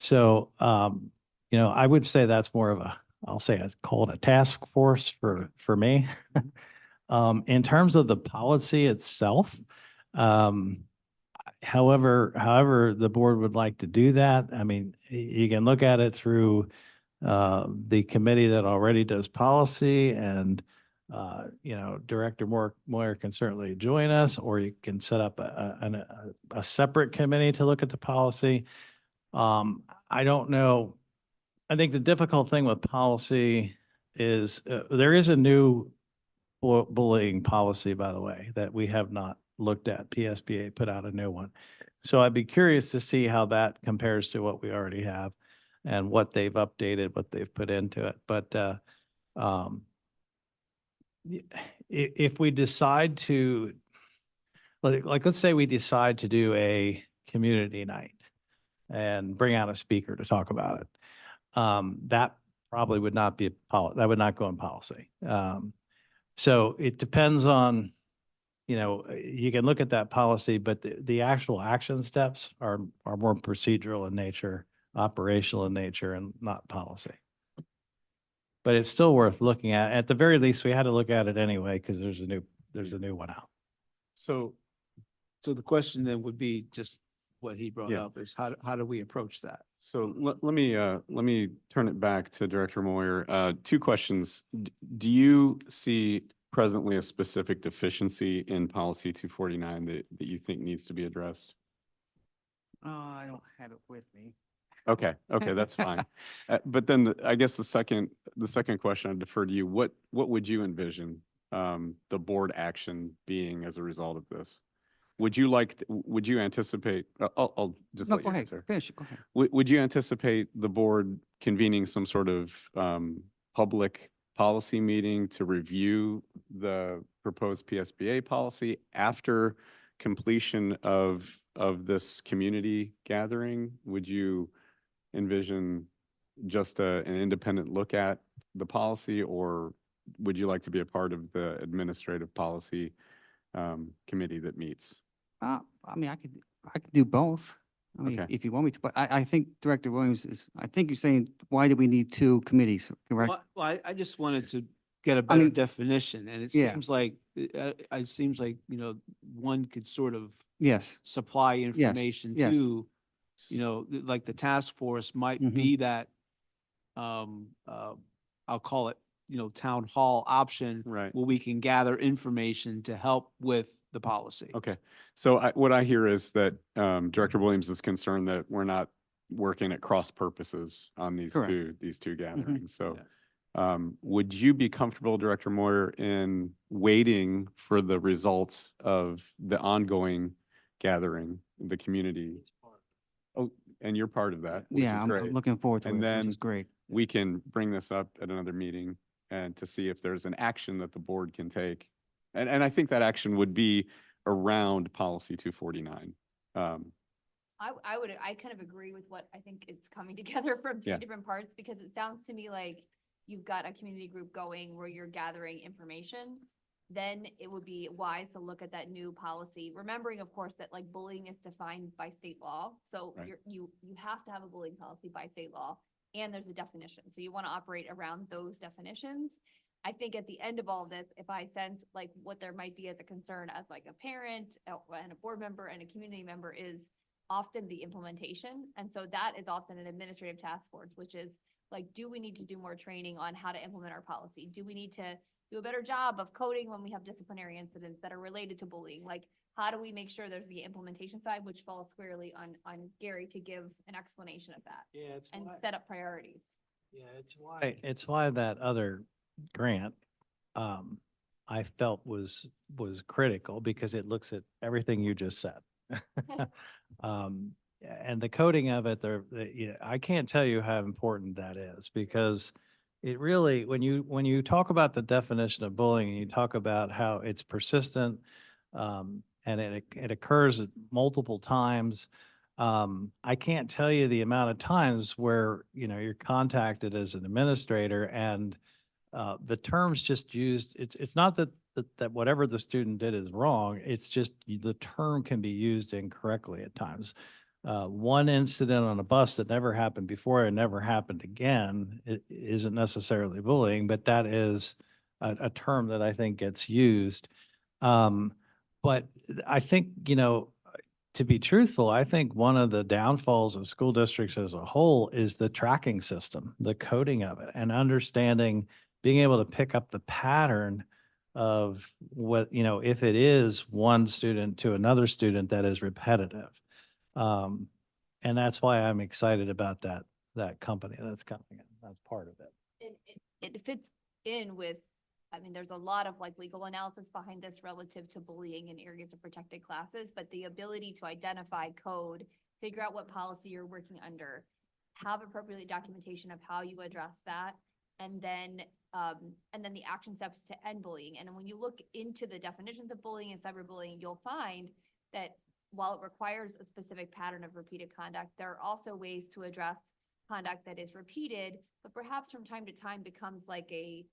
So, I would say that's more of I call it a task force for me. In terms of the policy itself, however the board would like to do that, I mean, you can look at it through the committee that already does policy, and Director Moyer can certainly join us, or you can set up a separate committee to look at the policy. I don't know. I think the difficult thing with policy is there is a new bullying policy, by the way, that we have not looked at. PSBA put out a new one. So I'd be curious to see how that compares to what we already have and what they've updated, what they've put into it. But if we decide to, let's say we decide to do a community night and bring out a speaker to talk about it, that probably would not be that would not go in policy. So it depends on, you can look at that policy, but the actual action steps are more procedural in nature, operational in nature, and not policy. But it's still worth looking at. At the very least, we had to look at it anyway, because there's a new one out. So the question then would be just what he brought Yeah. up is how do we approach that? So let me turn it back to Director Moyer. 2 questions. Do you see presently a specific deficiency in policy 249 that you think needs to be addressed? I don't have it with me. Okay, that's fine. But then I guess the second question, I defer to you. What would you envision the board action being as a result of this? Would you anticipate, I'll just No, let go you ahead, answer. finish, go ahead. Would you anticipate the board convening some sort of public policy meeting to review the proposed PSBA policy after completion of this community gathering? Would you envision just an independent look at the policy, or would you like to be a part of the administrative policy committee that meets? I mean, I could do both. I mean, Okay. if you want me to, but I think Director Williams I think you're saying, why do we need two committees, correct? Well, I just wanted to get a I better mean, definition, and it yeah. seems like, it seems like, you know, one could sort of Yes, supply information yes. to, you know, like the task force might Mhm. be that, I'll call it, you know, town hall option. Right. Where we can gather information to help with the policy. Okay. So what I hear is that Director Williams is concerned that we're not working at cross purposes on Correct. these two gatherings. So Yeah. would you be comfortable, Director Moyer, in waiting for the results of the ongoing gathering, the community? Oh, and you're part of that, which is Yeah, I'm great. looking forward to And it, which then is great. we can bring this up at another meeting and to see if there's an action that the board can take. And I think that action would be around policy 249. I kind of agree with what I think it's coming together from three Yeah. different parts, because it sounds to me like you've got a community group going where you're gathering information. Then it would be wise to look at that new policy, remembering, of course, that like bullying is defined by state law. So Right. you have to have a bullying policy by state law, and there's a definition. So you want to operate around those definitions. I think at the end of all this, if I sense like what there might be as a concern as like a parent and a board member and a community member is often the implementation. And so that is often an administrative task force, which is like, do we need to do more training on how to implement our policy? Do we need to do a better job of coding when we have disciplinary incidents that are related to bullying? Like, how do we make sure there's the implementation side, which falls squarely on Gary to give an explanation of that Yeah, it's and set up priorities? Yeah, it's why that other grant, I felt was critical, because it looks at everything you just said. And the coding of it, I can't tell you how important that is, because it really, when you talk about the definition of bullying and you talk about how it's persistent, and it occurs multiple times. I can't tell you the amount of times where, you're contacted as an administrator and the terms just used, it's not that whatever the student did is wrong. It's just the term can be used incorrectly at times. One incident on a bus that never happened before and never happened again, it isn't necessarily bullying, but that is a term that I think gets used. But I think, to be truthful, I think one of the downfalls of school districts as a whole is the tracking system, the coding of it, and understanding, being able to pick up the pattern of what, if it is one student to another student that is repetitive. And that's why I'm excited about that company that's coming in. That's part of it. It fits in with, I mean, there's a lot of like legal analysis behind this relative to bullying in areas of protected classes, but the ability to identify code, figure out what policy you're working under, have appropriate documentation of how you address that, and then the action steps to end bullying. And when you look into the definitions of bullying and cyberbullying, you'll find that while it requires a specific pattern of repeated conduct, there are also ways to address conduct that is repeated, but perhaps from time to time becomes like a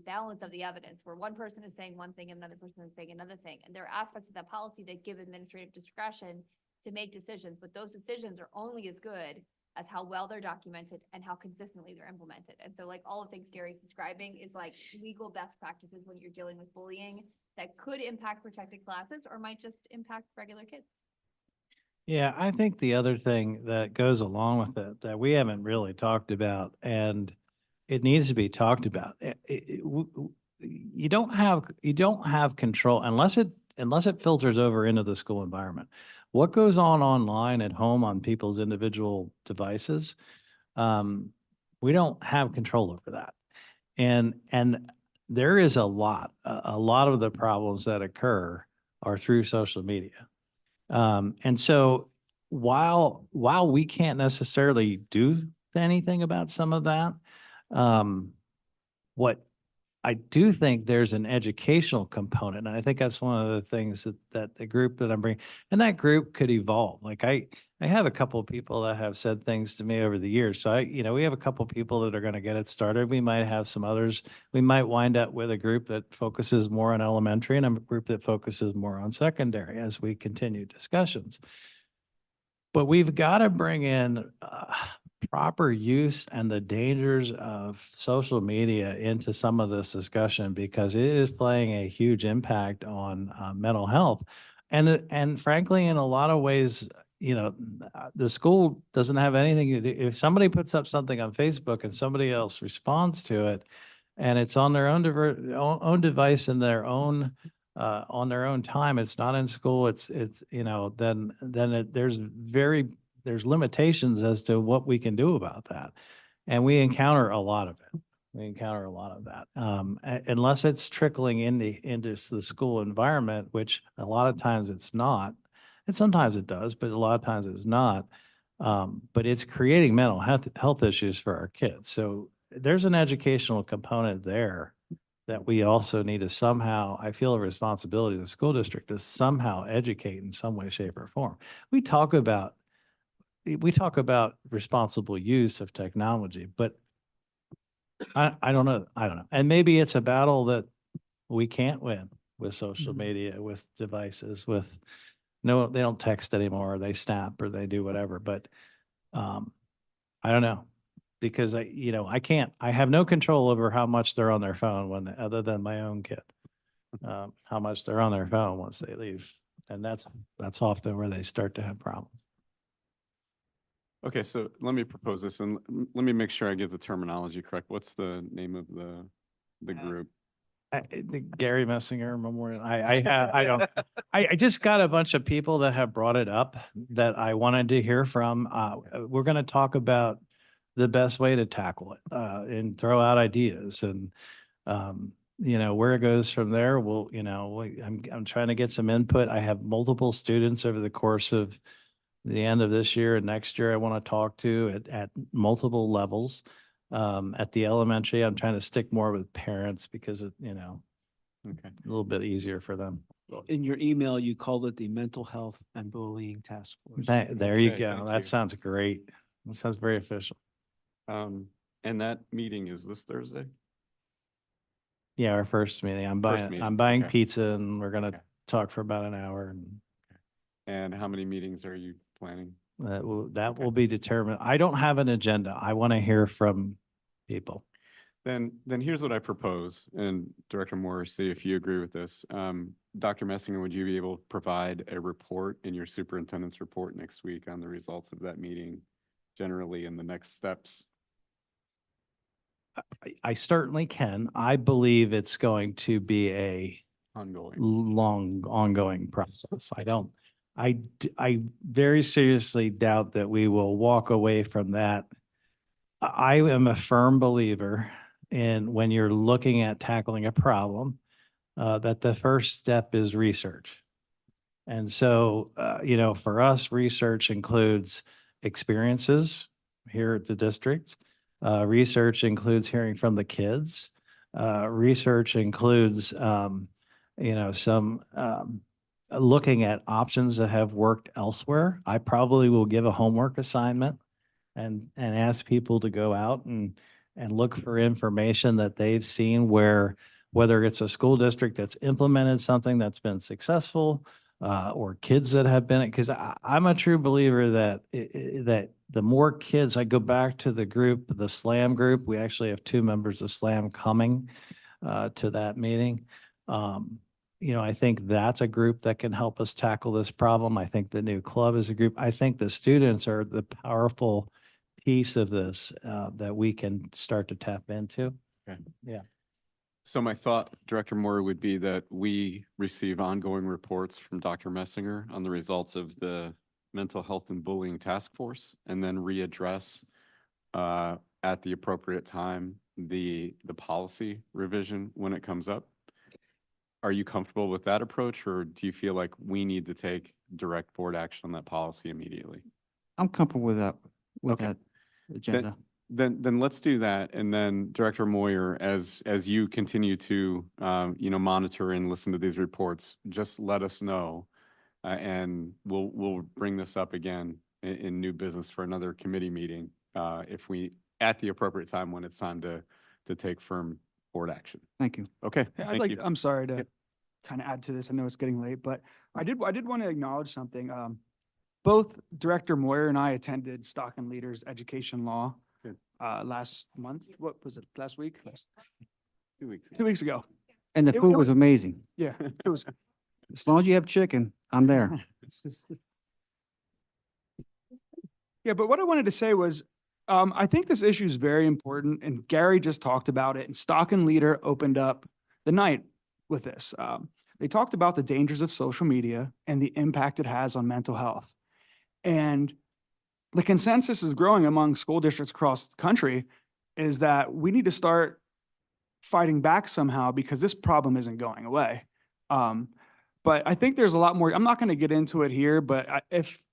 balance of the evidence, where one person is saying one thing and another person is saying another thing. And there are aspects of that policy that give administrative discretion to make decisions, but those decisions are only as good as how well they're documented and how consistently they're implemented. And so like all the things Gary's describing is like legal best practices when you're dealing with bullying that could impact protected classes or might just impact regular kids. Yeah, I think the other thing that goes along with it that we haven't really talked about, and it needs to be talked about, you don't have control unless it filters over into the school environment. What goes on online at home on people's individual devices, we don't have control over that. And there is a lot of the problems that occur are through social media. And so while we can't necessarily do anything about some of that, what I do think there's an educational component, and I think that's one of the things that the group that I'm bringing, and that group could evolve. Like I have a couple of people that have said things to me over the years. So we have a couple of people that are going to get it started. We might have some others. We might wind up with a group that focuses more on elementary and a group that focuses more on secondary as we continue discussions. But we've got to bring in proper use and the dangers of social media into some of this discussion because it is playing a huge impact on mental health. And frankly, in a lot of ways, the school doesn't have anything to do. If somebody puts up something on Facebook and somebody else responds to it, and it's on their own device and their own on their own time, it's not in school, there's limitations as to what we can do about that. And we encounter a lot of it. We encounter a lot of that. Unless it's trickling into the school environment, which a lot of times it's not. And sometimes it does, but a lot of times it's not. But it's creating mental health issues for our kids. So there's an educational component there that we also need to somehow, I feel a responsibility to the school district to somehow educate in some way, shape, or form. We talk about responsible use of technology, but I don't know. I don't know. And maybe it's a battle that we can't win with social media, with devices, no, they don't text anymore, they snap or they do whatever, but I don't know. Because I have no control over how much they're on their phone other than my own kid. How much they're on their phone once they leave. And that's often where they start to have problems. Okay, so let me propose this and let me make sure I get the terminology correct. What's the name of the group? The Gary Messinger Memorial. I just got a bunch of people that have brought it up that I wanted to hear from. We're going to talk about the best way to tackle it and throw out ideas and where it goes from there. I'm trying to get some input. I have multiple students over the course of the end of this year and next year I want to talk to at multiple levels. At the elementary, I'm trying to stick more with parents because Okay. a little bit easier for them. In your email, you called it the Mental Health and Bullying Task Force. There you Okay, go. thank That you. sounds great. That sounds very official. And that meeting is this Thursday? Yeah, our first meeting. I'm meeting, buying okay. pizza and we're gonna Okay. talk for about an hour and And how many meetings are you planning? that Okay. will be determined. I don't have an agenda. I want to hear from people. Then here's what I propose, and Director Moore, see if you agree with this. Dr. Messinger, would you be able to provide a report in your superintendent's report next week on the results of that meeting, generally in the next steps? I certainly can. I believe it's going to be a Ongoing. long, ongoing process. I very seriously doubt that we will walk away from that. I am a firm believer in when you're looking at tackling a problem, that the first step is research. And so, for us, research includes experiences here at the district. Research includes hearing from the kids. Research includes, some looking at options that have worked elsewhere. I probably will give a homework assignment and ask people to go out and look for information that they've seen whether it's a school district that's implemented something that's been successful, or kids that have been, because I'm a true believer that that the more kids, I go back to the group, the SLAM group, we actually have 2 members of SLAM coming to that meeting. I think that's a group that can help us tackle this problem. I think the new club is a group. I think the students are the powerful piece of this that we can start to tap into. Okay. Yeah. So my thought, Director Moore, would be that we receive ongoing reports from Dr. Messinger on the results of the Mental Health and Bullying Task Force, and then readdress at the appropriate time the policy revision when it comes up. Are you comfortable with that approach, or do you feel like we need to take direct board action on that policy immediately? I'm comfortable with that Okay. agenda. then let's do that. And then Director Moyer, as you continue to, monitor and listen to these reports, just let us know. And we'll bring this up again in new business for another committee meeting, if we, at the appropriate time when it's time to take firm board action. Thank you. Okay, Hey, thank you. I'm sorry to Yep. kind of add to this. I know it's getting late, but I did want to acknowledge something. Both Director Moyer and I attended Stockton Leaders Education Law Good. Last month. What was it? Last week? 2 weeks. 2 weeks ago. And the It- food it was was- amazing. Yeah, it was. As long as you have chicken, I'm there. Yeah, but what I wanted to say was, I think this issue is very important, and Gary just talked about it, and Stockton Leader opened up the night with this. They talked about the dangers of social media and the impact it has on mental health. And the consensus is growing among school districts across the country is that we need to start fighting back somehow because this problem isn't going away. But I think there's a lot more. I'm not going to get into it here, but if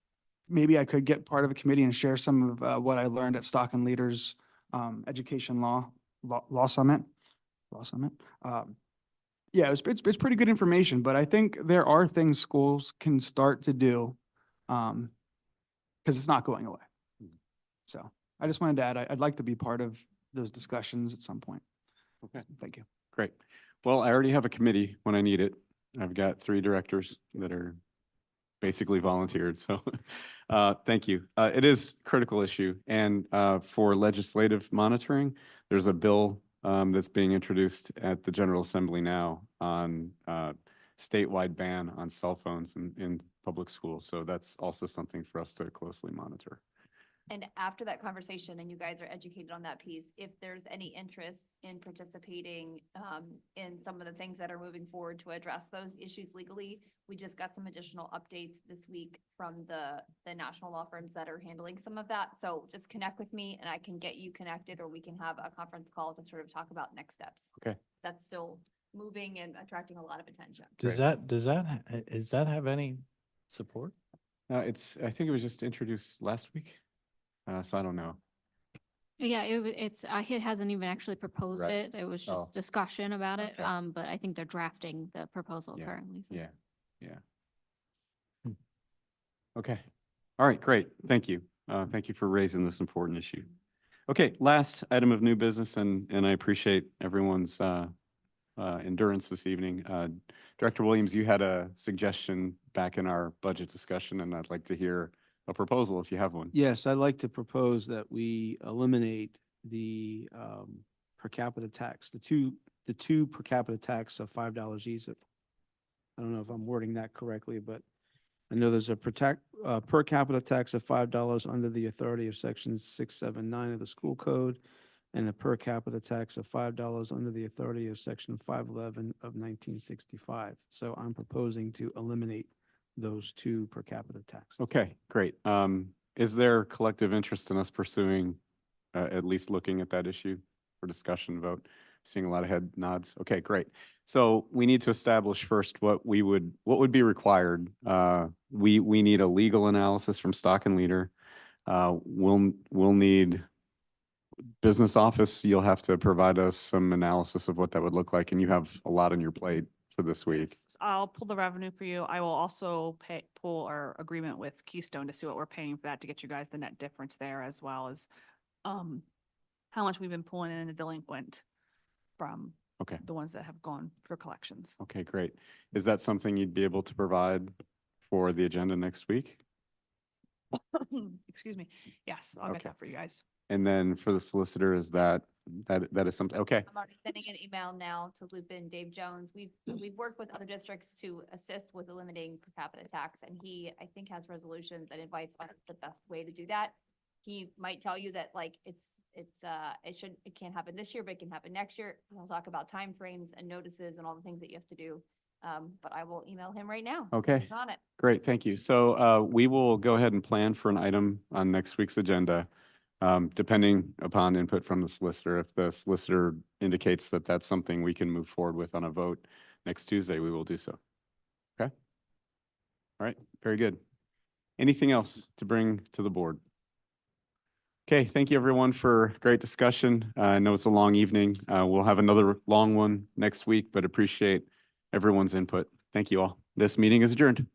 maybe I could get part of a committee and share some of what I learned at Stockton Leaders Education Law Summit. Yeah, it's pretty good information, but I think there are things schools can start to do because it's not going away. So I just wanted to add, I'd like to be part of those discussions at some point. Okay. Thank you. Great. Well, I already have a committee when I need it. I've got 3 directors that are basically volunteered, so thank you. It is a critical issue, and for legislative monitoring, there's a bill that's being introduced at the General Assembly now on statewide ban on cell phones in public schools, so that's also something for us to closely monitor. And after that conversation, and you guys are educated on that piece, if there's any interest in participating in some of the things that are moving forward to address those issues legally, we just got some additional updates this week from the national law firms that are handling some of that. So just connect with me and I can get you connected, or we can have a conference call to sort of talk about next steps. Okay. That's still moving and attracting a lot of attention. Does that have any support? I think it was just introduced last week, so I don't know. Yeah, it hasn't even actually proposed Right. it. It was just Oh. discussion about it. Okay. But I think they're drafting the proposal Yeah. currently. So. Yeah. Okay. All right, great. Thank you. Thank you for raising this important issue. Okay, last item of new business, and I appreciate everyone's endurance this evening. Director Williams, you had a suggestion back in our budget discussion, and I'd like to hear a proposal if you have one. Yes, I'd like to propose that we eliminate the per capita tax, the two per capita tax of $5 each. I don't know if I'm wording that correctly, but I know there's a per capita tax of $5 under the authority of section 679 of the school code, and a per capita tax of $5 under the authority of section 511 of 1965. So I'm proposing to eliminate those 2 per capita taxes. Okay, great. Is there collective interest in us pursuing, at least looking at that issue for discussion vote? Seeing a lot of head nods. Okay, great. So we need to establish first what would be required. We need a legal analysis from Stockton Leader. We'll need business office. You'll have to provide us some analysis of what that would look like, and you have a lot on your plate for this week. Yes, I'll pull the revenue for you. I will also pull our agreement with Keystone to see what we're paying for that to get you guys the net difference there, as well as how much we've been pulling in the delinquent from Okay. the ones that have gone for collections. Okay, great. Is that something you'd be able to provide for the agenda next week? Excuse me. Yes, I'll get Okay. that for you guys. And then for the solicitor, is that is something, okay, I'm already sending an email now to loop in Dave Jones. We've worked with other districts to assist with eliminating per capita tax, and he, I think, has resolutions and advice on the best way to do that. He might tell you that like it can't happen this year, but it can happen next year. He'll talk about timeframes and notices and all the things that you have to do. But I will email him right now. Okay. He's on it. great, thank you. So we will go ahead and plan for an item on next week's agenda, depending upon input from the solicitor. If the solicitor indicates that that's something we can move forward with on a vote next Tuesday, we will do so. Okay? All right, very good. Anything else to bring to the board? Okay, thank you everyone for great discussion. I know it's a long evening. We'll have another long one next week, but appreciate everyone's input. Thank you all. This meeting is adjourned.